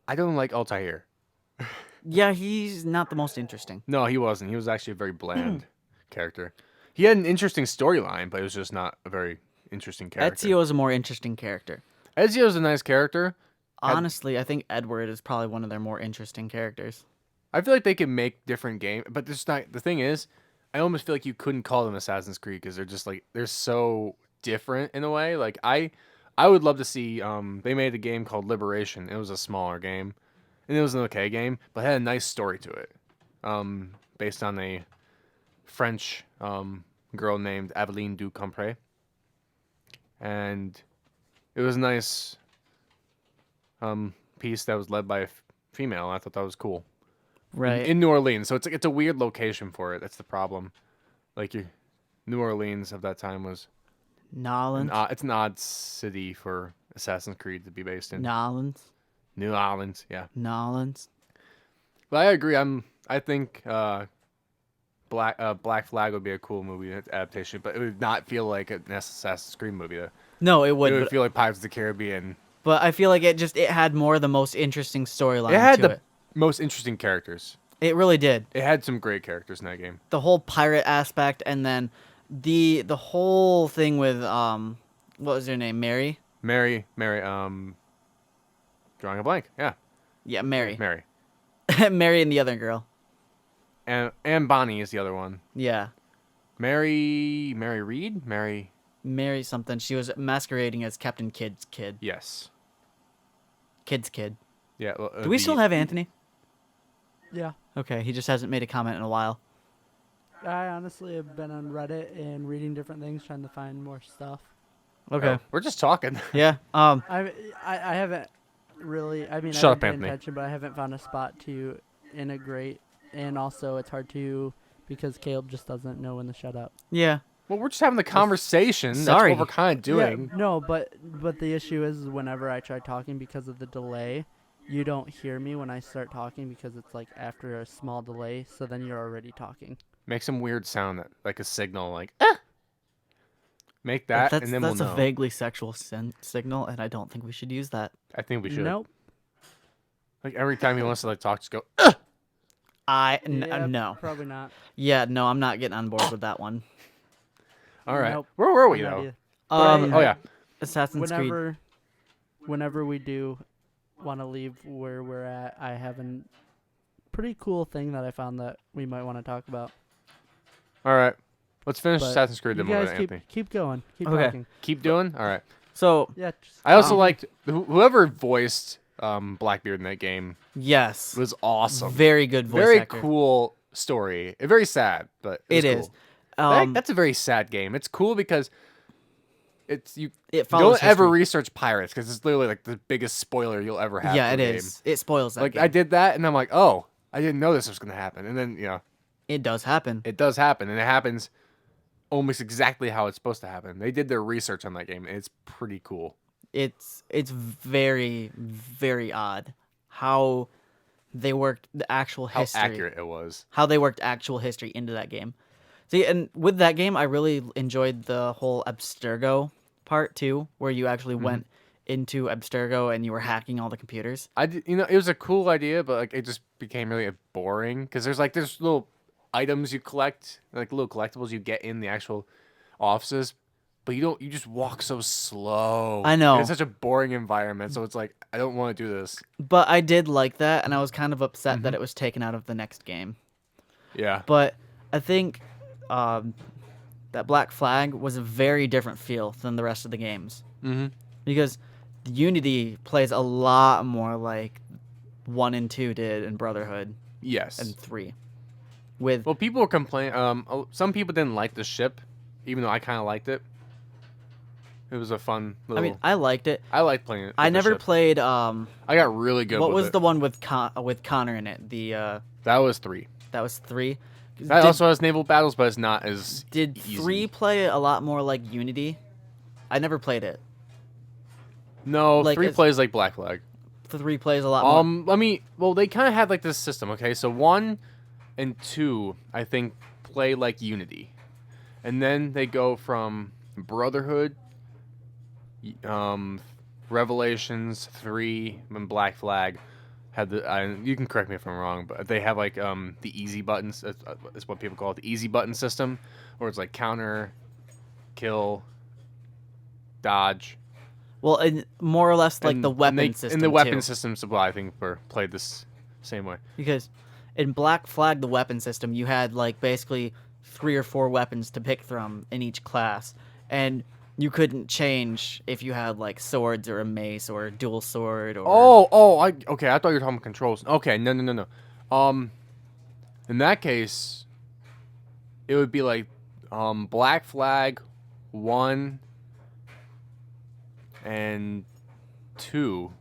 I don't like Altair. Yeah, he's not the most interesting. No, he wasn't. He was actually a very bland character. He had an interesting storyline, but it was just not a very interesting character. Ezio is a more interesting character. Ezio's a nice character. Honestly, I think Edward is probably one of their more interesting characters. I feel like they can make different games, but there's not. The thing is, I almost feel like you couldn't call them Assassin's Creed because they're just like they're so different in a way. Like I would love to see. They made a game called Liberation. It was a smaller game, and it was an okay game, but it had a nice story to it. Based on a French girl named Aveline du Compré, and it was a nice piece that was led by a female. I thought that was cool. Right. In New Orleans, so it's a weird location for it. That's the problem. Like New Orleans of that time was Nolans. it's an odd city for Assassin's Creed to be based in. Nolans. New Orleans, yeah. Nolans. But I agree. I think Black Flag would be a cool movie adaptation, but it would not feel like an Assassin's Creed movie. No, it It would. would But, feel like Pirates of the Caribbean. but I feel like it had more of the most interesting storyline It had to the it. most interesting characters. It really did. It had some great characters in that game. The whole pirate aspect, and then the whole thing with what was her name? Mary. Mary, drawing a blank. Yeah, Yeah, Mary. Mary. Mary and the other girl. And Bonnie is the other one. Yeah, Mary Reed? Mary something. She was masquerading as Captain Kidd's kid. Yes. Kid's kid. Yeah. Well, Do we still have Anthony? Yeah. Okay, he just hasn't made a comment in a while. I honestly have been on Reddit and reading different things, trying to find more stuff. Okay. We're just talking. Yeah. I haven't really. I mean, Shut I up, haven't paid Anthony. attention, but I haven't found a spot to integrate, and also it's hard to because Caleb just doesn't know when to shut up. Yeah. Well, we're just having the conversation. Sorry. That's what we're kind of doing. Yeah, no, but the issue is whenever I try talking because of the delay, you don't hear me when I start talking because it's like after a small delay, so then you're already talking. Make some weird sound like a signal, like ah. Make that, that's and then we'll that's know. a vaguely sexual signal, and I don't think we should use that. I think we should. Nope. Like every time he wants to talk, just go. Yeah, no. Probably not. Yeah, no, I'm not getting on board with that one. All right. Nope. Where were we Not though? either. Um, Oh yeah. Assassin's Creed. Whenever we do want to leave where we're at, I have a pretty cool thing that I found that we might want to talk about. All right. Let's finish But Assassin's Creed. You Then we'll guys go to Anthony. keep going. Keep Okay. talking. Keep doing. All right. So Yeah. I also Um, liked whoever voiced Blackbeard in that game yes, was awesome. very good voice Very actor. cool story. Very sad, but It was is. cool. That's a very sad game. It's cool because you It follows don't ever history. research pirates because it's literally like the biggest spoiler you'll ever have. Yeah, for it a is. It spoils that Like game. I did that, and I'm like, oh, I didn't know this was gonna happen, and then It does happen. it does happen, and it happens almost exactly how it's supposed to happen. They did their research on that game, and it's pretty cool. It's very very odd. how they worked the actual How history. accurate it was. How they worked actual history into that game. See, and with that game, I really enjoyed the whole Abstergo part too, where you actually went into Abstergo and you were hacking all the computers. It was a cool idea, but like it just became really boring because there's little items you collect, like little collectibles you get in the actual offices, but you just walk so slow. I know. It's such a boring environment, so it's like I don't want to do this. But I did like that, and I was kind of upset that it was taken out of the next game. Yeah. But I think that Black Flag was a very different feel than the rest of the games. Mm-hmm. Because Unity plays a lot more like 1 and 2 did in Brotherhood Yes. and 3. With Well, people were complaining. Some people didn't like the ship, even though I kind of liked it. It was a fun little. I mean, I liked it. I liked playing it. I with the never ship. played. I got really good. What with was it. the one with Connor in it? That was 3. That was 3. That also has naval battles, but it's not as. Did easy. 3 play a lot more like Unity? I never played it. No, like, 3 it's- plays like Black Flag. 3 plays a lot more. Well, they kind of had like this system. Okay, so 1 and 2, I think, play like Unity, and then they go from Brotherhood, Revelations 3, and Black Flag had you can correct me if I'm wrong, but they have like the easy buttons. Is what people call it, the easy button system, where it's like counter, kill, dodge. Well, and more or less like And- the weapon and system. And the weapon too. systems, well, I think, were played this same way. Because in Black Flag, the weapon system, you had like basically 3 or 4 weapons to pick from in each class, and you couldn't change if you had like swords or a mace or a dual sword or. Okay. I thought you were talking about controls. Okay, no. In that case, it would be like, Black Flag 1 and 2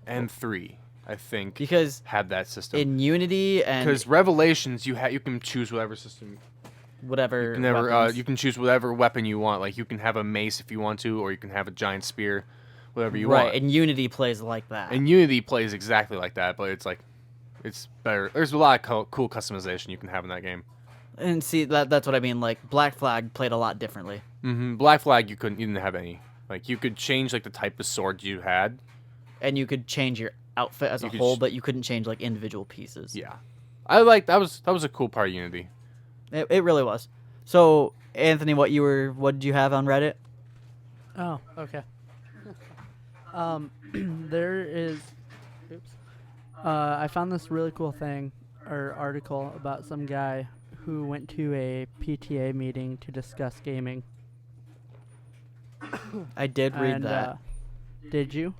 and 3, I think, Because had that system. in Unity and Because Revelations, you can choose whatever system. whatever. You weapons. can choose whatever weapon you want. Like you can have a mace if you want to, or you can have a giant spear, whatever you right, want. and Unity plays like that. And Unity plays exactly like that, but it's like, it's better. There's a lot of cool customization you can have in that game. And see, that's what I mean. Like Black Flag played a lot differently. Black Flag, you didn't have any. Like you could change like the type of sword you had. And you could change your outfit as a could whole, but you couldn't change like individual pieces. Yeah, I like that was a cool part of Unity. It really was. So, Anthony, what did you have on Reddit? Oh, okay. There is. Oops. I found this really cool thing or article about some guy who went to a PTA meeting to discuss gaming. I did read And, that. Did you?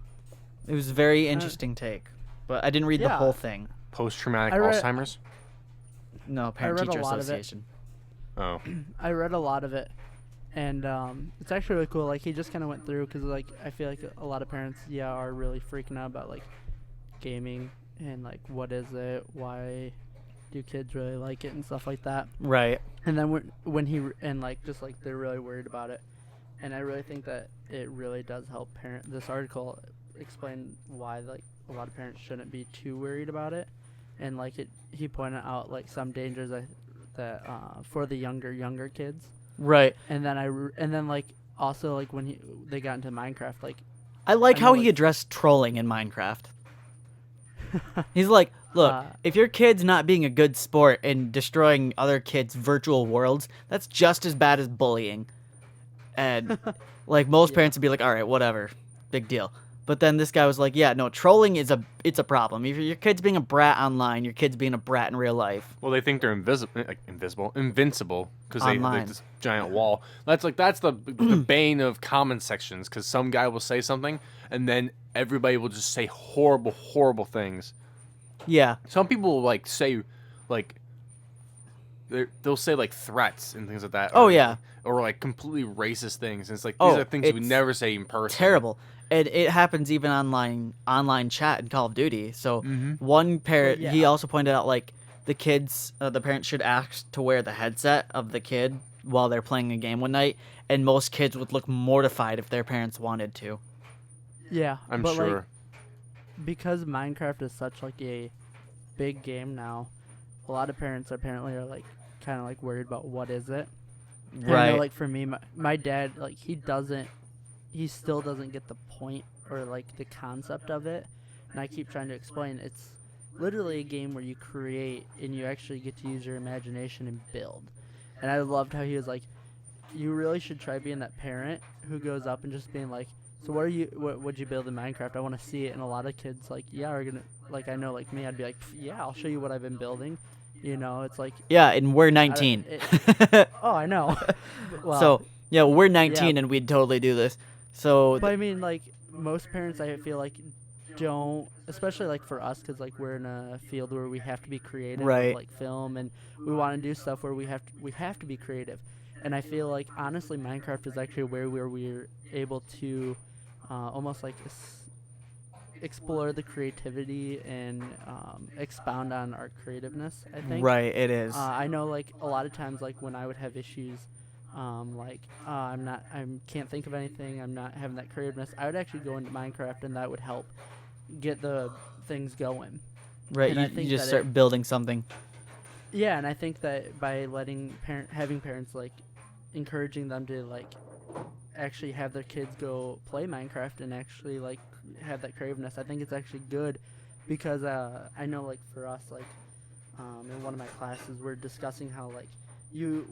It was a very interesting take, but I didn't read the yeah. whole thing. Post-traumatic I read- Alzheimer's. No, read Parent a Teacher lot of it. Association. Oh, I read a lot of it, and it's actually really cool. Like he just kind of went through because like I feel like a lot of parents, are really freaking out about like gaming and like what is it, why do kids really like it and stuff like that. Right. And then and like just like they're really worried about it, and I really think that it really does help this article explain why like a lot of parents shouldn't be too worried about it, and like he pointed out like some dangers that for the younger kids. Right. And then and then like also like when they got into Minecraft, like I like I how know, he like- addressed trolling in Minecraft. He's like, look, if your kid's not being a good sport and destroying other kids' virtual worlds, that's just as bad as bullying. And like most parents would be like, all right, whatever, big deal. But then this guy was like, yeah, no, trolling it's a problem. If your kid's being a brat online, your kid's being a brat in real life. well, they think they're invincible, because they Online. have this giant wall. That's the bane of comment sections, because some guy will say something, and then everybody will just say horrible things. Yeah. Some people will like say, like, they'll say like threats and things like that. Oh, or, yeah. or like completely racist things. And it's like these are things you would it's never say in person. Terrible. And it happens even online chat in Call of Duty. So one parent, Well, he yeah. also pointed out like the parents should ask to wear the headset of the kid while they're playing a game one night, and most kids would look mortified if their parents wanted to. yeah, I'm but, sure. Like, because Minecraft is such like a big game now, a lot of parents apparently are like kind of like worried about what is it. And I know, Right. like for me, my dad, like he still doesn't get the point or like the concept of it, and I keep trying to explain it's literally a game where you create and you actually get to use your imagination and build. And I loved how he was like, you really should try being that parent who goes up and just being like, so what'd you build in Minecraft? I want to see it. And a lot of kids like, yeah, are gonna, like, I know, like me, I'd be like, yeah, I'll show you what I've been building. You know, it's like, Yeah, and we're I don't- 19. oh, I know. Well, So, yeah, we're 19 and we'd totally do this. So, but I mean, like most parents, I feel like don't, especially like for us, because like we're in a field where we have to be creative, Right. like film, and we want to do stuff where we have to be creative. And I feel like honestly, Minecraft is actually where we're able to almost like explore the creativity and expound on our creativeness. I think. right, it is. I know, like a lot of times, like when I would have issues, I can't think of anything. I'm not having that creativeness. I would actually go into Minecraft, and that would help get the things going. Right, and I you think just that start building something. Yeah, and I think that by having parents like encouraging them to like actually have their kids go play Minecraft and actually like have that creativeness, I think it's actually good because I know like for us like in one of my classes we're discussing how like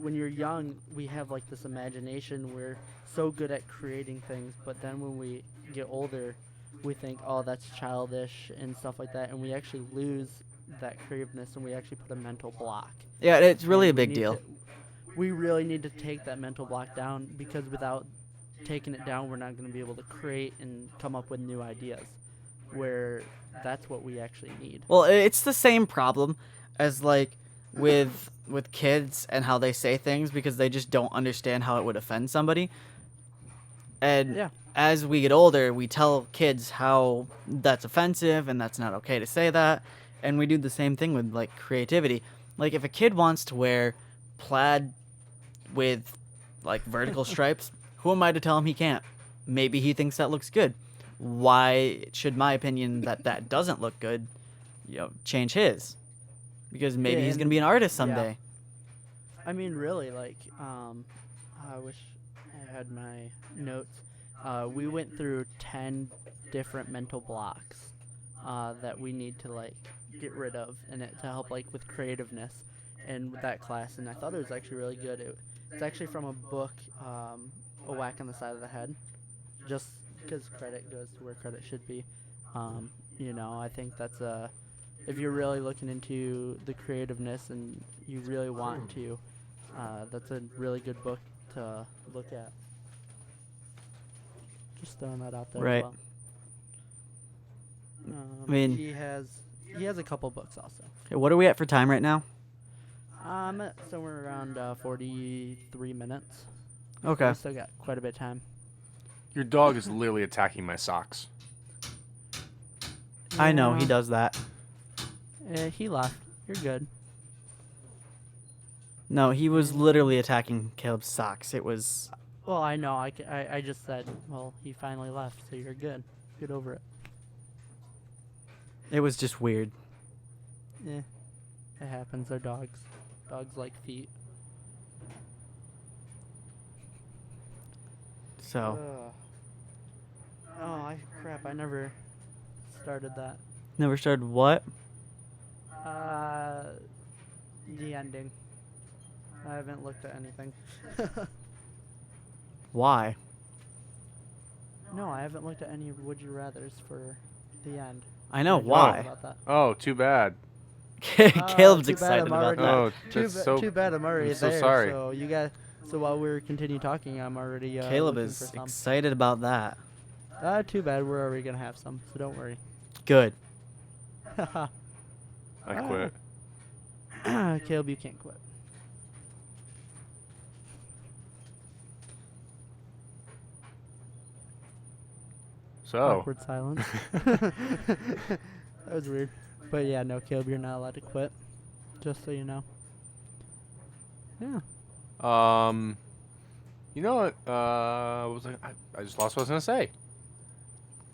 when you're young we have like this imagination, we're so good at creating things, but then when we get older we think, oh, that's childish and stuff like that, and we actually lose that creativeness and we actually put a mental block. Yeah, it's really a And we big need deal. we really need to take that mental block down, because without taking it down we're not going to be able to create and come up with new ideas, where that's what we actually need. Well, it's the same problem as like with kids and how they say things because they just don't understand how it would offend somebody. And Yeah. as we get older, we tell kids how that's offensive and that's not okay to say that. And we do the same thing with like creativity. Like if a kid wants to wear plaid with like vertical stripes, who am I to tell him he can't? Maybe he thinks that looks good. Why should my opinion that doesn't look good, change his? Because maybe Yeah, he's and- gonna be an artist yeah. someday. I mean, really, like, I wish I had my notes. We went through 10 different mental blocks that we need to, like, get rid of and to help, like, with creativeness and with that class. And I thought it was actually really good. It's actually from a book, A Whack on the Side of the Head, just because credit goes to where credit should be. I think that's if you're really looking into the creativeness and you really want to, that's a really good book to look at. Just throwing that out there. Right. As well. I mean- he has a couple books also. Okay, what are we at for time right now? I'm at somewhere around 43 minutes. Okay. We still got quite a bit of time. Your dog is literally attacking my socks. I know he Yeah. does that. He left. You're good. No, he was literally attacking Caleb's socks. It was Well, I know. I just said, well, he finally left, so you're good. Get over it. just weird. Yeah. It happens. They're dogs. Dogs like feet. So Crap. I never started that. never started what? The ending. I haven't looked at anything. Why? No, I haven't looked at any Would You Rathers for the end. I know What did you think why. About that? Oh, too bad. Caleb's too bad excited I'm about already- that. Oh, Too, that's so. too bad I'm already I'm so there. sorry. So you guys. So while we're continue talking, I'm already. Caleb looking is for some. excited about that. Too bad. We're already gonna have some, so don't worry. Good. I quit. Caleb, you can't quit. So, Awkward silence. That was weird. But yeah, no, Caleb, you're not allowed to quit. Just so you know. Yeah. you know what? I just lost what I was gonna say.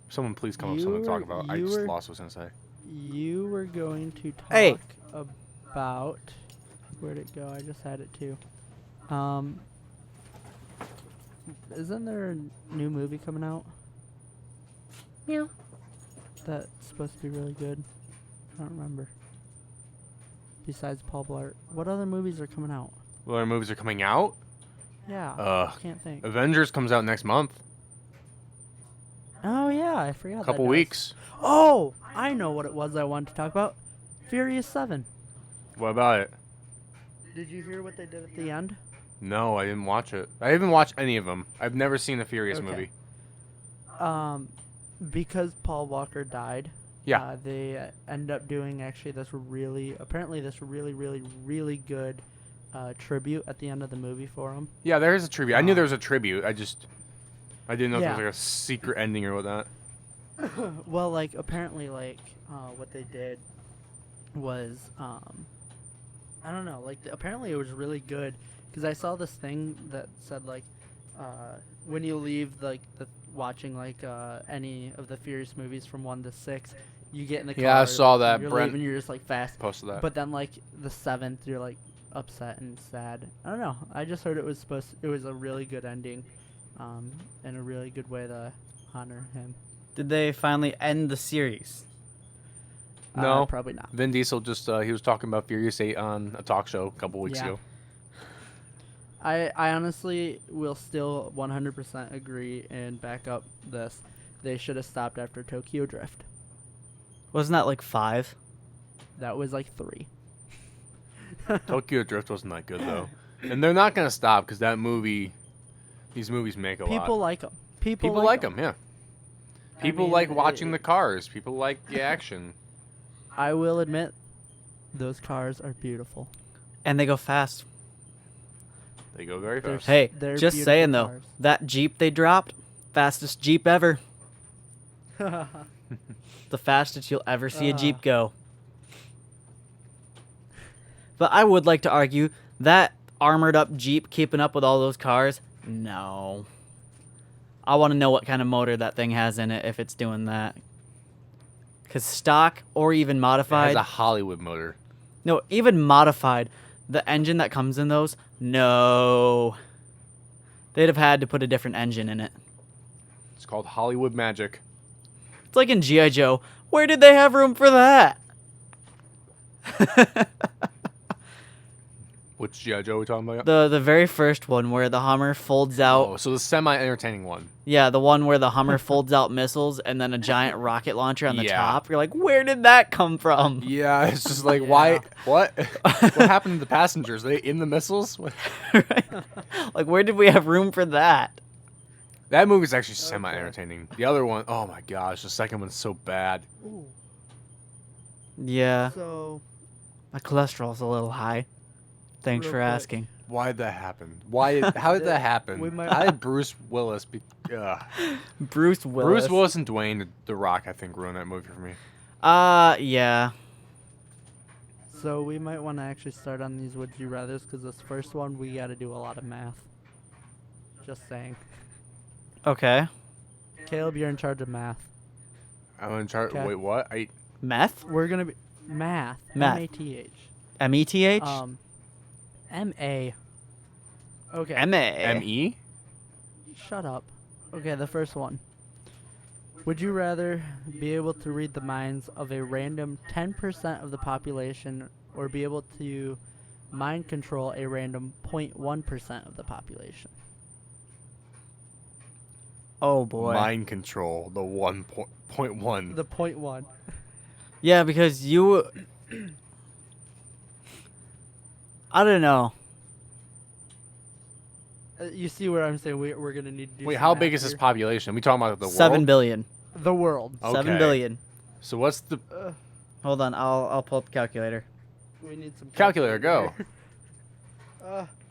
Someone please come up with something to talk about. I just lost what I was gonna say. You were going to talk Hey. about. Where'd it go? I just had it too. Isn't there a new movie coming out? Yeah. That's supposed to be really good. I don't remember. Besides Paul Blart, what other movies are coming out? What other movies are coming out? Yeah, Uh, I can't think. Avengers comes out next month. Oh yeah, I forgot. Couple that does. weeks. Oh, I know what it was I wanted to talk about. Furious 7. What about it? Did you hear what they did at the end? No, I didn't watch it. I haven't watched any of them. I've never seen a Furious Okay. movie. Because Paul Walker died. Yeah. They end up doing actually this really good tribute at the end of the movie for him. Yeah, there is a tribute. I knew there was a tribute. I didn't know if Yeah. there was like a secret ending or whatnot. Well, like apparently, like what they did was I don't know. Like apparently it was really good because I saw this thing that said like when you leave like the watching like any of the Furious movies from 1 to 6, you get in the car. Yeah, I saw that. You're Brent leaving, you're just like fast. posted that. But then like the 7th, you're like upset and sad. I don't know. I just heard it was it was a really good ending, and a really good way to honor him. Did they finally end the series? No. Probably not. Vin Diesel just he was talking about Furious 8 on a talk show a couple weeks Yeah. ago. I honestly will still 100% agree and back up this. They should have stopped after Tokyo Drift. Wasn't that like 5? That was like 3. Tokyo Drift wasn't that good though, and they're not gonna stop because that movie, these movies make a lot. People like them. People like them, yeah. People mean, like watching the cars. People like the action. I will admit, those cars are beautiful. And they go fast. They go very They're fast. Hey, They're just beautiful saying though, cars. that Jeep they dropped, fastest Jeep ever. The fastest you'll ever see a Jeep go. But I would like to argue that armored up Jeep keeping up with all those cars, no. I want to know what kind of motor that thing has in it if it's doing that. Because stock or even It modified, has a Hollywood motor. no, even modified, the engine that comes in those, no. They'd have had to put a different engine in it. It's called Hollywood Magic. It's like in G.I. Joe. Where did they have room for that? Which G.I. Joe are we talking about? The very first one where the Hummer folds out. Oh, so the semi-entertaining one. Yeah, the one where the Hummer folds out missiles and then a giant rocket launcher on the Yeah. top. You're like, where did that come from? Yeah, it's just like, why? What? What happened to the passengers? Are they in the missiles? What? Right? Like, where did we have room for that? That movie's actually semi-entertaining. The other one, oh my gosh, the second one's so bad. Ooh. Yeah, So, my cholesterol's a little high. Thanks Real for quick. asking. Why did that happen? How did that happen? We might- How did Bruce Willis be? Bruce Willis. Bruce Willis and Dwayne The Rock, I think, ruined that movie for me. Yeah. so we might want to actually start on these would you rather's because this first one we got to do a lot of math. Just saying. Okay. Caleb, you're in charge of math. I'm in charge. Okay. Wait, what? Meth? We're gonna be math. Math. M-A-T-H. M-E-T-H? M-A. Okay. M-A. M.E. Shut up. Okay, the first one. Would you rather be able to read the minds of a random 10% of the population or be able to mind control a random 0.1% of the population? Oh, boy. Mind control. The 1.1. The 0.1. Yeah, because you... I don't know. You see where I'm saying we're going to need to do Wait, some how math big is this here? population? We talking about the 7 world? billion. The world. Okay. 7 billion. So what's the Hold on, I'll pull up the calculator. We need some calculator? Go.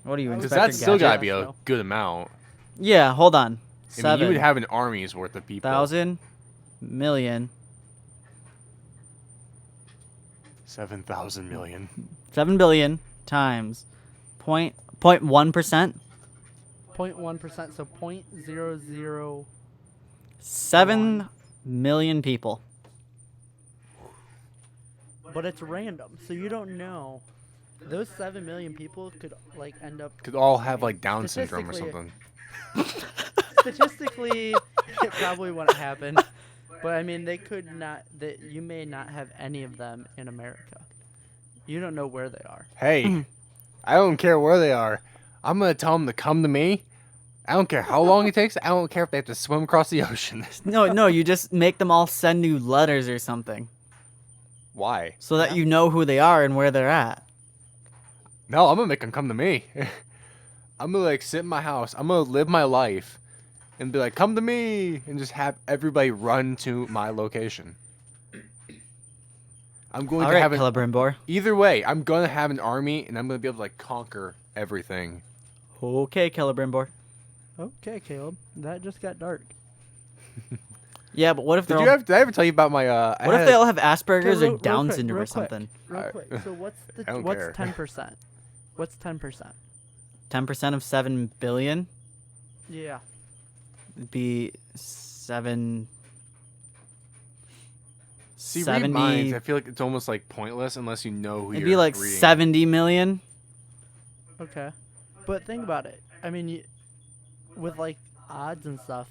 What are you, I was Because Inspector that's still Gadget? gotta be a No. good amount. Yeah, hold on. I mean, 7 you would have an army's worth of people. thousand million. 7,000 million. 7 billion times 0.1%. 0.1%, so 0.00. 7 million people. But it's random, so you don't know. Those 7 million people could like end up. Could all have like Down syndrome or Statistically- something. Statistically, it probably wouldn't happen. But I mean, they could not. That you may not have any of them in America. You don't know where they are. Hey, I don't care where they are. I'm gonna tell them to come to me. I don't care how long it takes. I don't care if they have to swim across the ocean. No, you just make them all send you letters or something Why? so that you know who they are and where they're at. No, I'm gonna make them come to me. I'm gonna like sit in my house. I'm gonna live my life, and be like, "Come to me," and just have everybody run to my location. I'm going All to right, have an, Celebrimbor. either way. I'm gonna have an army, and I'm gonna be able to like conquer everything. Okay, Celebrimbor. Okay, Caleb, that just got dark. Yeah, but what if they're Did I ever tell you about my? what if they all have Asperger's Okay, or Down quick, syndrome real or something? Real quick. So what's I don't what's care. 10%? What's 10%? 10% of 7 billion Yeah. would be 7. See, 70 read minds. I feel like it's almost like pointless unless you know who It'd you're be like reading. 70 million. Okay. But think about it. I mean, with like odds and stuff,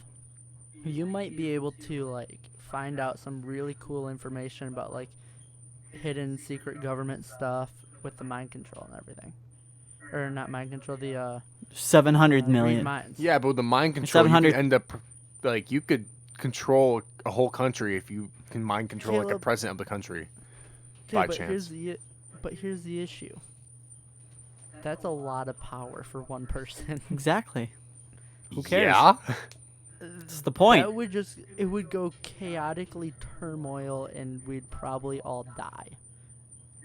you might be able to like find out some really cool information about like hidden secret government stuff with the mind control and everything. Or not mind control, the 700 read million. minds. Yeah, but with the mind control, you 700 could end up like you could control a whole country if you can mind control like the Caleb. president of the country. Okay, by but chance. here's the issue. That's a lot of power for one person. Exactly. Who cares? Yeah. That's the point. It would go chaotically turmoil and we'd probably all die.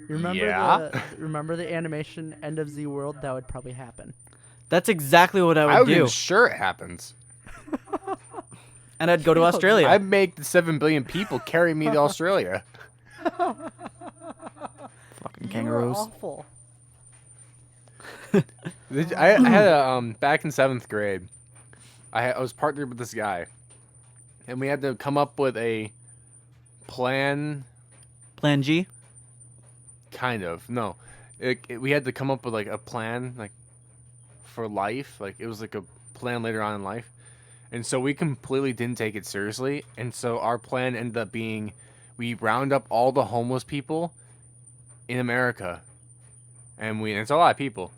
Yeah. Remember the animation End of Z World? That would probably happen. That's exactly what I I would would do. ensure it happens. And I'd go to Australia. I'd make the 7 billion people carry me to Australia. Fucking You kangaroos. are awful. I had a back in 7th grade. I was partnered with this guy, and we had to come up with a plan. Plan G. Kind of no, we had to come up with like a plan like for life. Like it was like a plan later on in life, and so we completely didn't take it seriously. And so our plan ended up being we round up all the homeless people in America, and it's a lot of people,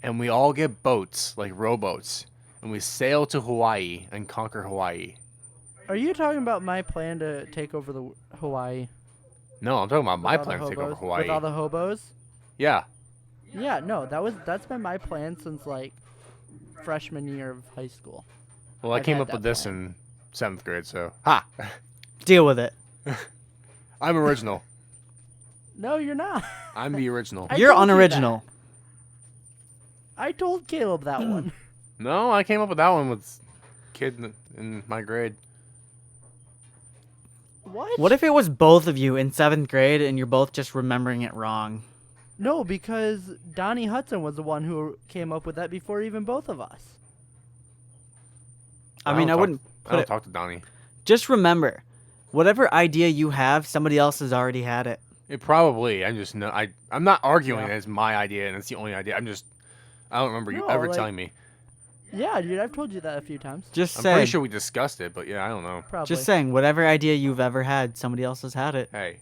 and we all get boats like rowboats, and we sail to Hawaii and conquer Hawaii. Are you talking about my plan to take over the Hawaii? No, I'm talking about my with all the plan to take over hobos- Hawaii. With all the hobos? Yeah. Yeah, no, that's been my plan since like freshman year of high school. Well, I I've came had up with that this plan. in 7th grade, so ha. Deal with it. I'm original. No, you're not. I'm the original. I You're told you that. unoriginal. I told Caleb that one. No, I came up with that one with kid in my grade. What? If it was both of you in 7th grade and you're both just remembering it wrong? No, because Donnie Hudson was the one who came up with that before even both of us. I mean, I wouldn't I put don't it. talk to Donnie. Just remember, whatever idea you have, somebody else has already had it. It probably. I just know. I'm not arguing Yeah. that it's my idea and it's the only idea. I don't remember you No, ever like- telling me. Yeah, dude, I've told you that a few times. Just I'm saying. pretty sure we discussed it, but yeah, I don't know. Probably. Just saying, whatever idea you've ever had, somebody else has had it. Hey.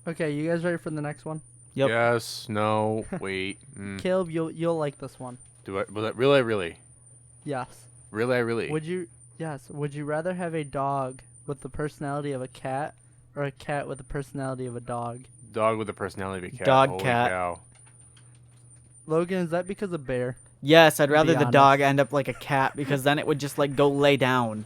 Okay, you guys ready for the next one? Yep. Yes. No. Wait. Caleb, you'll like this one. Do I? Will it really? Really? Yes. Really? Would you rather have a dog with the personality of a cat or a cat with the personality of a dog? Dog with the personality of a cat. Dog, Holy cat. Cow. Logan, is that because of bear? Yes, I'd rather Be the honest. dog end up like a cat because then it would just like go lay down.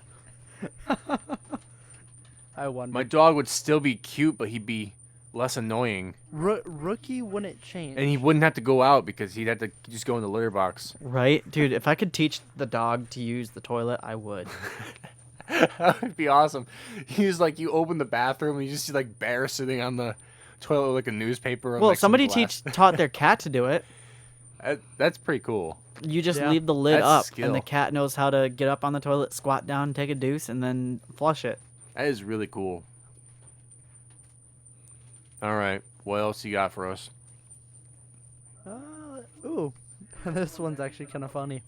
I wonder. My dog would still be cute, but he'd be less annoying, Rookie wouldn't change. and he wouldn't have to go out because he'd have to just go in the litter box. Right? Dude, if I could teach the dog to use the toilet, I would. That would be awesome. He's like, you open the bathroom and you just see like bear sitting on the toilet with like a newspaper. And, Well, like, some somebody glass. taught their cat to do it. That's pretty cool. You just Yeah. leave the lid That's up, skill. and the cat knows how to get up on the toilet, squat down, take a deuce, and then flush it. That is really cool. All right, what else you got for us? Ooh, this one's actually kind of funny.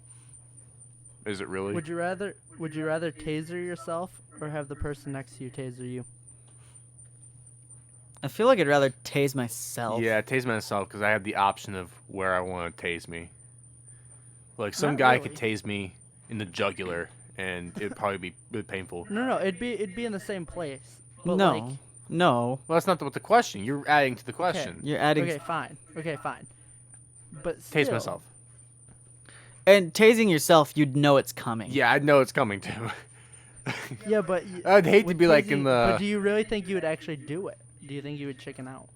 Is it really? Would you rather taser yourself or have the person next to you taser you? I feel like I'd rather tase myself. Yeah, tase myself because I have the option of where I want to tase me. Like some Not guy really. could tase me in the jugular, and it'd probably be really painful. No, it'd be in the same place. But No. like, No. Well, that's not what the question. You're adding to the question. You're adding. okay, fine. But Tase still, myself. And tasing yourself, you'd know it's coming. Yeah, I know it's coming too. Yeah, but I'd hate to with be like tasing- in the. But do you really think you would actually do it? Do you think you would chicken out?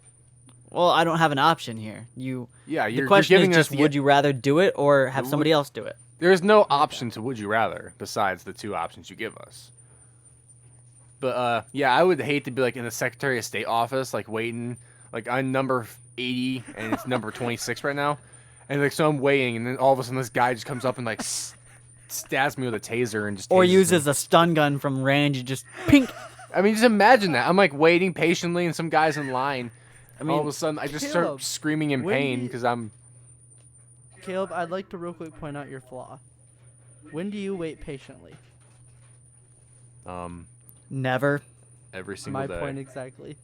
Well, I don't have an option here. Yeah, The you're question giving is just, us the. would you rather do it or have Would- somebody else do it? There's no option to would you rather besides the two options you give us. But yeah, I would hate to be like in the Secretary of State office, like waiting, like I'm number 80 and it's number 26 right now, and like so I'm waiting, and then all of a sudden this guy just comes up and like stabs me with a taser and just. Or tases me. uses a stun gun from range, you just pink. I mean, just imagine that. I'm like waiting patiently, and some guy's in line. I All of mean, a sudden, I just Caleb, start screaming in when pain do you- because I'm. Caleb, I'd like to real quick point out your flaw. When do you wait patiently? never. Every single My day. point exactly.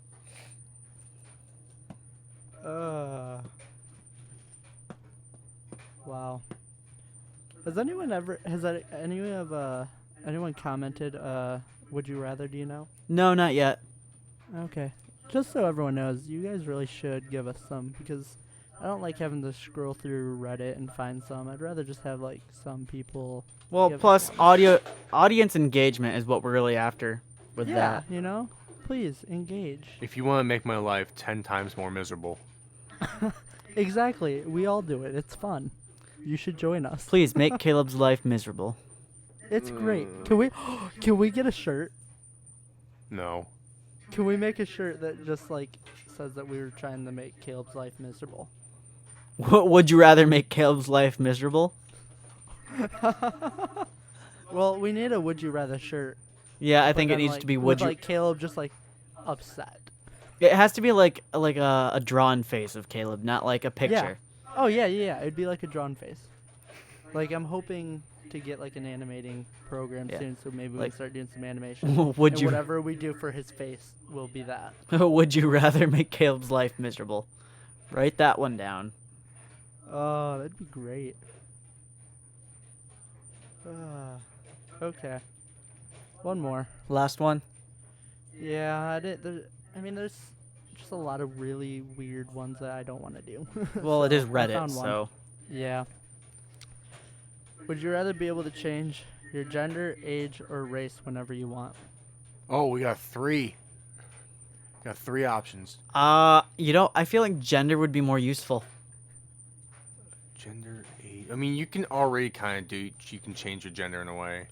Wow. Has anyone commented would you rather, do you know? No, not yet. Okay. Just so everyone knows, you guys really should give us some because I don't like having to scroll through Reddit and find some. I'd rather just have like some people. Well, give us plus one. audience engagement is what we're really after with Yeah, that. you know? Please engage. If you want to make my life 10 times more miserable, Exactly. We all do it. It's fun. You should join us. Please make Caleb's life miserable. It's great. Can we get a shirt? no. Can we make a shirt that just like says that we were trying to make Caleb's life miserable? Would you rather make Caleb's life miserable? Well, we need a would you rather shirt. Yeah, I but think it then, needs like, to be with, would you. like Caleb just like upset. It has to be like a drawn face of Caleb, not like a picture. Oh yeah. It'd be like a drawn face. Like I'm hoping to get like an animating program Yeah. soon, so maybe we Like- can start doing some animation. Would And you whatever we do for his face will be that. would you rather make Caleb's life miserable? Write that one down. Oh, that'd be great. Okay. One more. Last one. Yeah, there's just a lot of really weird ones that I don't want to do. Well, it is I Reddit, found one. so Yeah. Would you rather be able to change your gender, age, or race whenever you want? Oh, we got three. Got three options. I feel like gender would be more useful. Gender, age. I mean, you can already kind of do. You can change your gender in a way.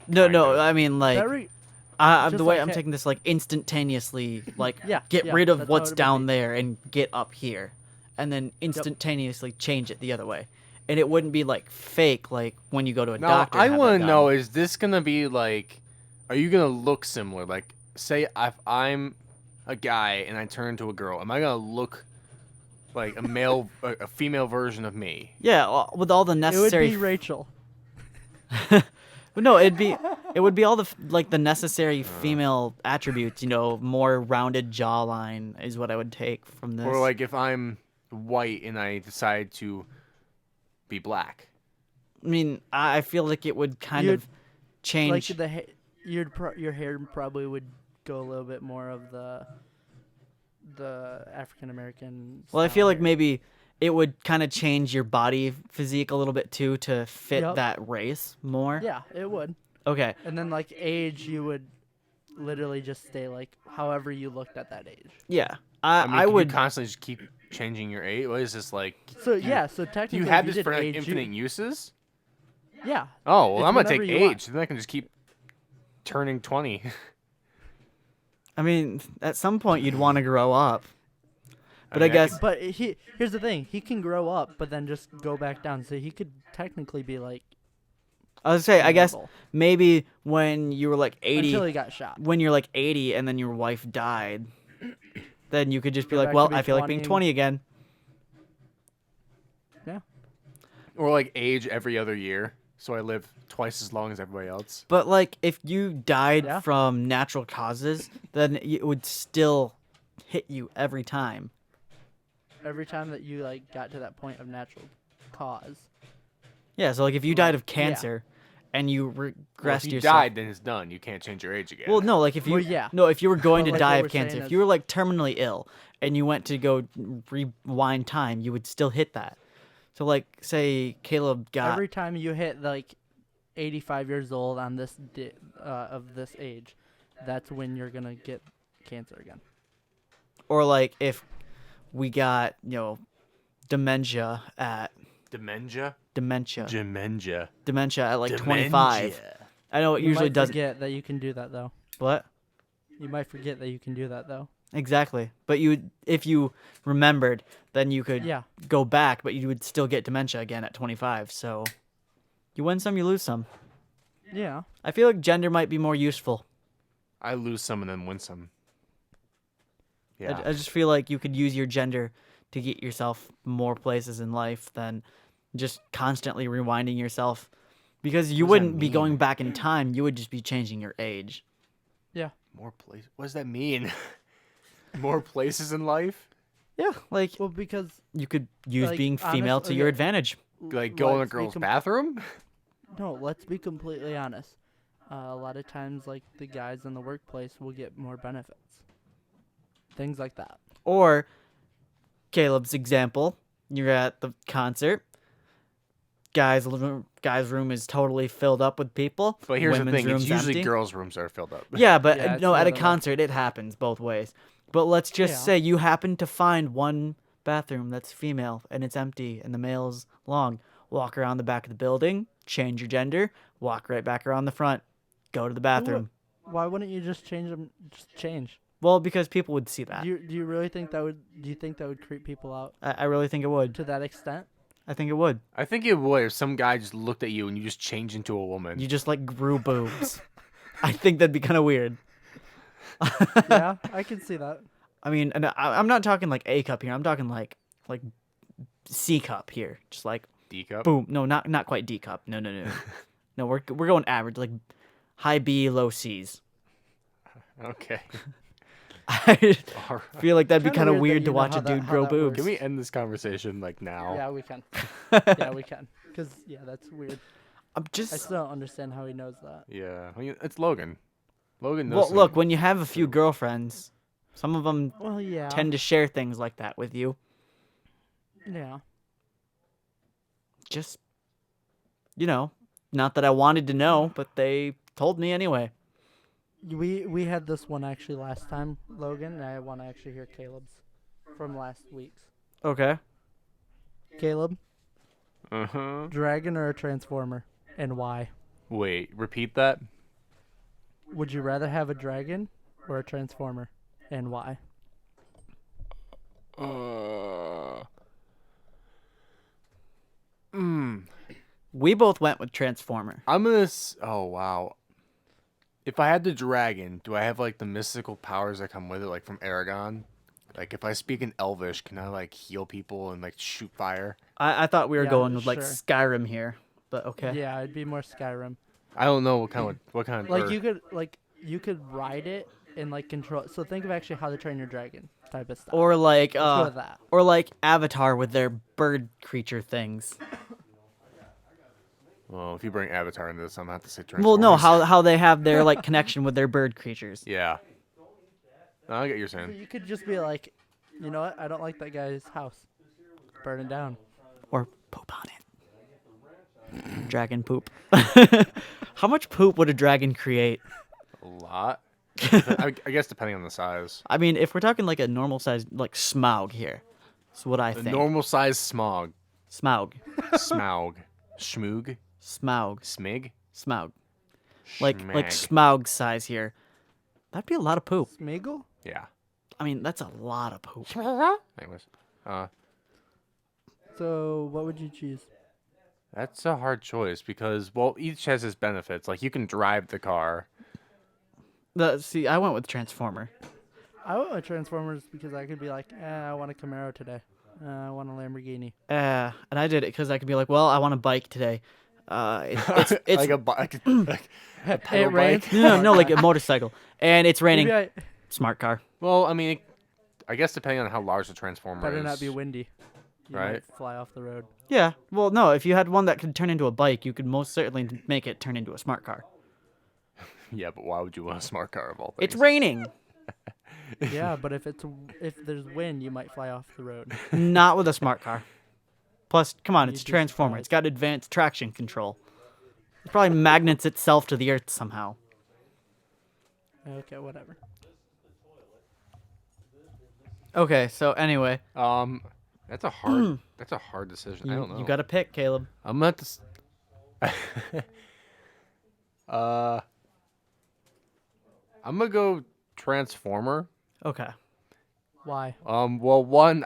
No, Kind of. I mean like Very. the just way like I'm ha- taking this like instantaneously, like Yeah, get yeah, rid of that's how what's it would down be. there and get up here, and then instantaneously change it the other way, and it wouldn't be like fake like when you go to a Now, doctor. I want want to know: is this gonna be like? Are you gonna look similar? Like, say if I'm a guy and I turn into a girl, am I gonna look like a male, a female version of me? Yeah, with all the It would necessary. be Rachel. No, it would be all the like the necessary female attributes. More rounded jawline is what I would take from this. Or like if I'm white and I decide to be black. I mean, I feel like it would kind You'd- of change. Like your hair probably would go a little bit more of the African American. Well, I feel like maybe it would kind of change your body physique a little bit too to fit Yup. that race more. Yeah, it would. Okay. And then like age, you would literally just stay like however you looked at that age. Yeah. I mean, I could would. you constantly just keep changing your age. What is this like? So yeah, so Do technically, you have if this did for like, age, infinite uses? Yeah. Oh well, It's I'm gonna whenever take you want. age. Then I can just keep turning 20. I mean, at some point you'd want to grow up. But I mean, guess But here's the thing: he can grow up, but then just go back down. So he could technically be like I was gonna say, I guess Immortal. maybe when you were like 80, Until he got shot. when you're like 80 and then your wife died, then you could just be Go like, back to well, be I feel like being 20 again. Yeah. Or like age every other year, so I live twice as long as everybody else. But like, if you died Yeah. from natural causes, then it would still hit you every time. Every time that you like got to that point of natural cause. Yeah, so like if you died of Yeah. cancer and you Well, regressed if you yourself. died, then it's done. You can't change your age again. Well, no, like if you Well, yeah. no, if you were going But, to like, die what of we're cancer, saying if is- you were like terminally ill and you went to go rewind time, you would still hit that. So like, say Caleb got Every time you hit like 85 years old on this of this age, that's when you're gonna get cancer again. or like if we got dementia at Dementia? dementia at like 25. I know it You usually might doesn't. forget that you can do that though. What? You might forget that you can do that though. Exactly. But if you remembered, then you could Yeah. go back, but you would still get dementia again at 25. So you win some, you lose some. Yeah. I feel like gender might be more useful. I lose some and then win some. Yeah. I just feel like you could use your gender to get yourself more places in life than just constantly rewinding yourself. Because you What does that wouldn't be mean? going back in time, you would just be changing your age. More places. What does that mean? More places in life? Yeah, like Well, because you could use like, being female to honestly, your advantage. Like go in a let's be girl's com- bathroom? No, let's be completely honest. A lot of times, like the guys in the workplace will get more benefits. Things like that. Or Caleb's example, you're at the concert. Guy's room is totally filled up with people. But here's the Women's thing: it's room's usually empty. girls' rooms are filled up. Yeah, but Yeah, it's no, at a never like- concert it happens both ways. But let's just Yeah. say you happen to find one bathroom that's female and it's empty and the male's long. Walk around the back of the building, change your gender, walk right back around the front, go to the bathroom. Why wouldn't you just change them? Just change. Well, because people would see that. Do you really think that would? Do you think that would creep people out I really think it would. to that extent? I think it would. I think it would if some guy just looked at you and you just changed into a woman. You just like grew boobs. I think that'd be kind of weird. Yeah, I can see that. I mean, and I'm not talking like A cup here. I'm talking like C cup here. Just like D cup. boom. No, not quite D cup. No. No, we're going average, like high B, low C's. Okay. I All right. feel like that'd be Kinda kind of weird weird that to you know watch how a that- dude how grow that boobs. works. Can we end this conversation like now? Yeah, we can. Yeah, we can. Cause yeah, that's weird. I'm I just still don't understand how he knows that. Yeah. I mean, it's Logan. Logan knows. well, some- look, when you have a few girlfriends, some of them Well, yeah. tend to share things like that with you. Yeah. Just not that I wanted to know, but they told me anyway. We had this one actually last time, Logan, and I want to actually hear Caleb's from last week's. Okay. Caleb, Uh-huh. dragon or a transformer, and why? Wait, repeat that. Would you rather have a dragon or a transformer, and why? We both went with Transformer. I'm gonna. Oh wow. If I had the dragon, do I have like the mystical powers that come with it, like from Aragon? Like if I speak in Elvish, can I like heal people and like shoot fire? I thought we were Yeah, going with like sure. Skyrim here, but okay. Yeah, it'd be more Skyrim. I don't know what kind of Like or- you could ride it and like control it. So think of actually How to Train Your Dragon type of stuff. Or like Let's go with that. or like Avatar with their bird creature things. Well, if you bring Avatar into this, I'm gonna have to say Well, no, Transformers. how they have their like connection with their bird creatures. Yeah. No, I get what you're So saying. you could just be like, you know what? I don't like that guy's house. Burn it down. Or poop on it. Dragon poop. How much poop would a dragon create? A lot. I guess depending on the size. I mean, if we're talking like a normal size, like Smaug here, that's what I The think. normal size smog. Smaug. Smaug. Schmoog. Smaug. Smig. Smaug. Like Schmag. Smaug size here. That'd be a lot of poop. Smeagol? Yeah. I mean, that's a lot of poop. Anyways. So what would you choose? That's a hard choice because, well, each has its benefits. Like, you can drive the car. See, I went with Transformer. I went with Transformers because I could be like, I want a Camaro today. I want a Lamborghini. And I did it because I could be like, well, I want a bike today. It's like a bike, like a pedal rains. bike. no, like a motorcycle, and it's raining. Maybe Smart car. Well, I mean, I guess depending on how large the transformer better is. not be windy. You Right. might fly off the road. Yeah. Well, no, if you had one that could turn into a bike, you could most certainly make it turn into a smart car. Yeah, but why would you want a smart car of all things? It's raining. Yeah, but if there's wind, you might fly off the road. Not with a smart car. Plus, come on, You'd it's a be Transformer. It's surprised. got advanced traction control. It probably magnets itself to the earth somehow. Okay, whatever. Okay, so anyway, That's a hard decision. I don't know. you got to pick, Caleb. I'm gonna have to. I'm gonna go Transformer. Okay. Why? Well, one,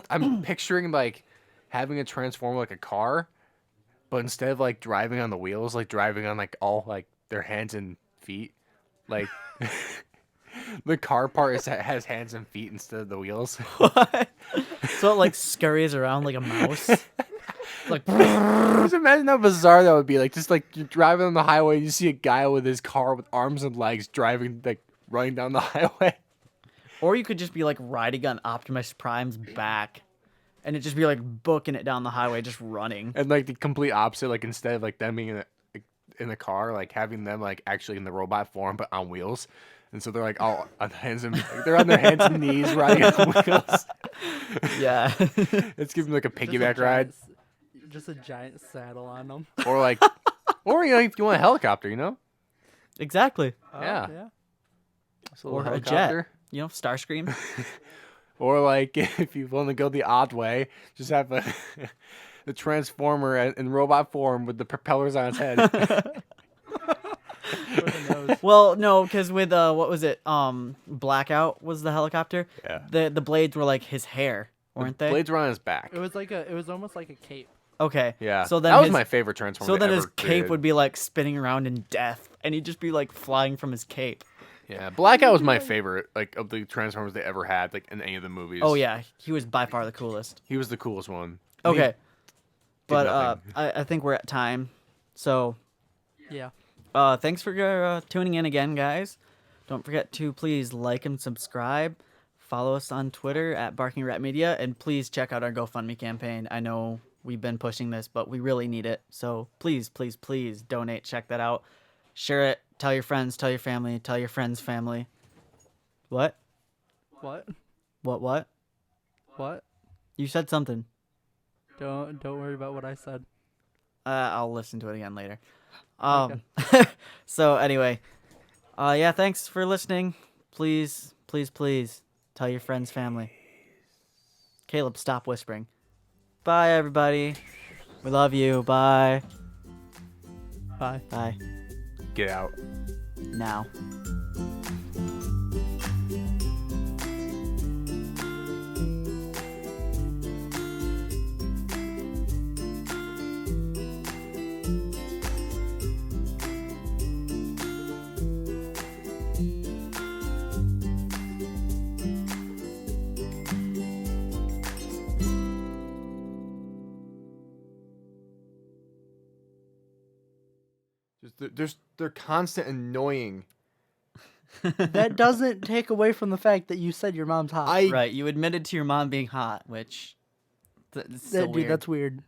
I'm picturing like having a Transformer like a car, but instead of like driving on the wheels, like driving on like all like their hands and feet, like the car part has hands and feet instead of the wheels. What? So it like scurries around like a mouse. Like Just imagine how bizarre that would be. Like, just like you're driving on the highway, and you see a guy with his car with arms and legs driving, like running down the highway. or you could just be like riding on Optimus Prime's back and it just be like booking it down the highway just running. And like the complete opposite, like instead of like them being in the car, like having them like actually in the robot form but on wheels. And so they're like all on hands and like, they're on their hands and knees riding on wheels. Yeah. It's giving like a Just a piggyback ride, Just a giant saddle on them. or like, or you know, if you want a helicopter, you know, Exactly. Yeah. Yeah. Just a little Or a jet. helicopter. You know, Starscream. Or like if you want to go the odd way, just have the transformer in robot form with the propellers on its head. For the nose. Well, no, because with what was it? Blackout was the helicopter. Yeah. The blades were like his hair, weren't they? Blades were on his back. It was almost like a cape. Okay. Yeah. So then that was his, my favorite transformer. So then they his ever cape created. would be like spinning around in death, and he'd just be like flying from his cape. Yeah, Blackout was my favorite, like of the Transformers they ever had, like in any of the movies. Oh yeah, he was by far the coolest. He was the coolest one. And he Okay. But nothing. I think we're at time. So Yeah. thanks for tuning in again, guys. Don't forget to please like and subscribe. Follow us on Twitter at Barking Rat Media, and please check out our GoFundMe campaign. I know we've been pushing this, but we really need it. So please, please, please donate. Check that out. Share it. Tell your friends. Tell your family. Tell your friends' family. What? What? What? What? You said something. Don't worry about what I said. I'll listen to it again later. Okay. So anyway, yeah, thanks for listening. Please, please, please tell your friends, family. Caleb, stop whispering. Bye, everybody. We love you. Bye. Bye. Bye. Get out. Now. They're constant annoying. That doesn't take away from the fact that you said your mom's hot. Right, you admitted to your mom being hot, which... That's so Dude, weird. that's weird.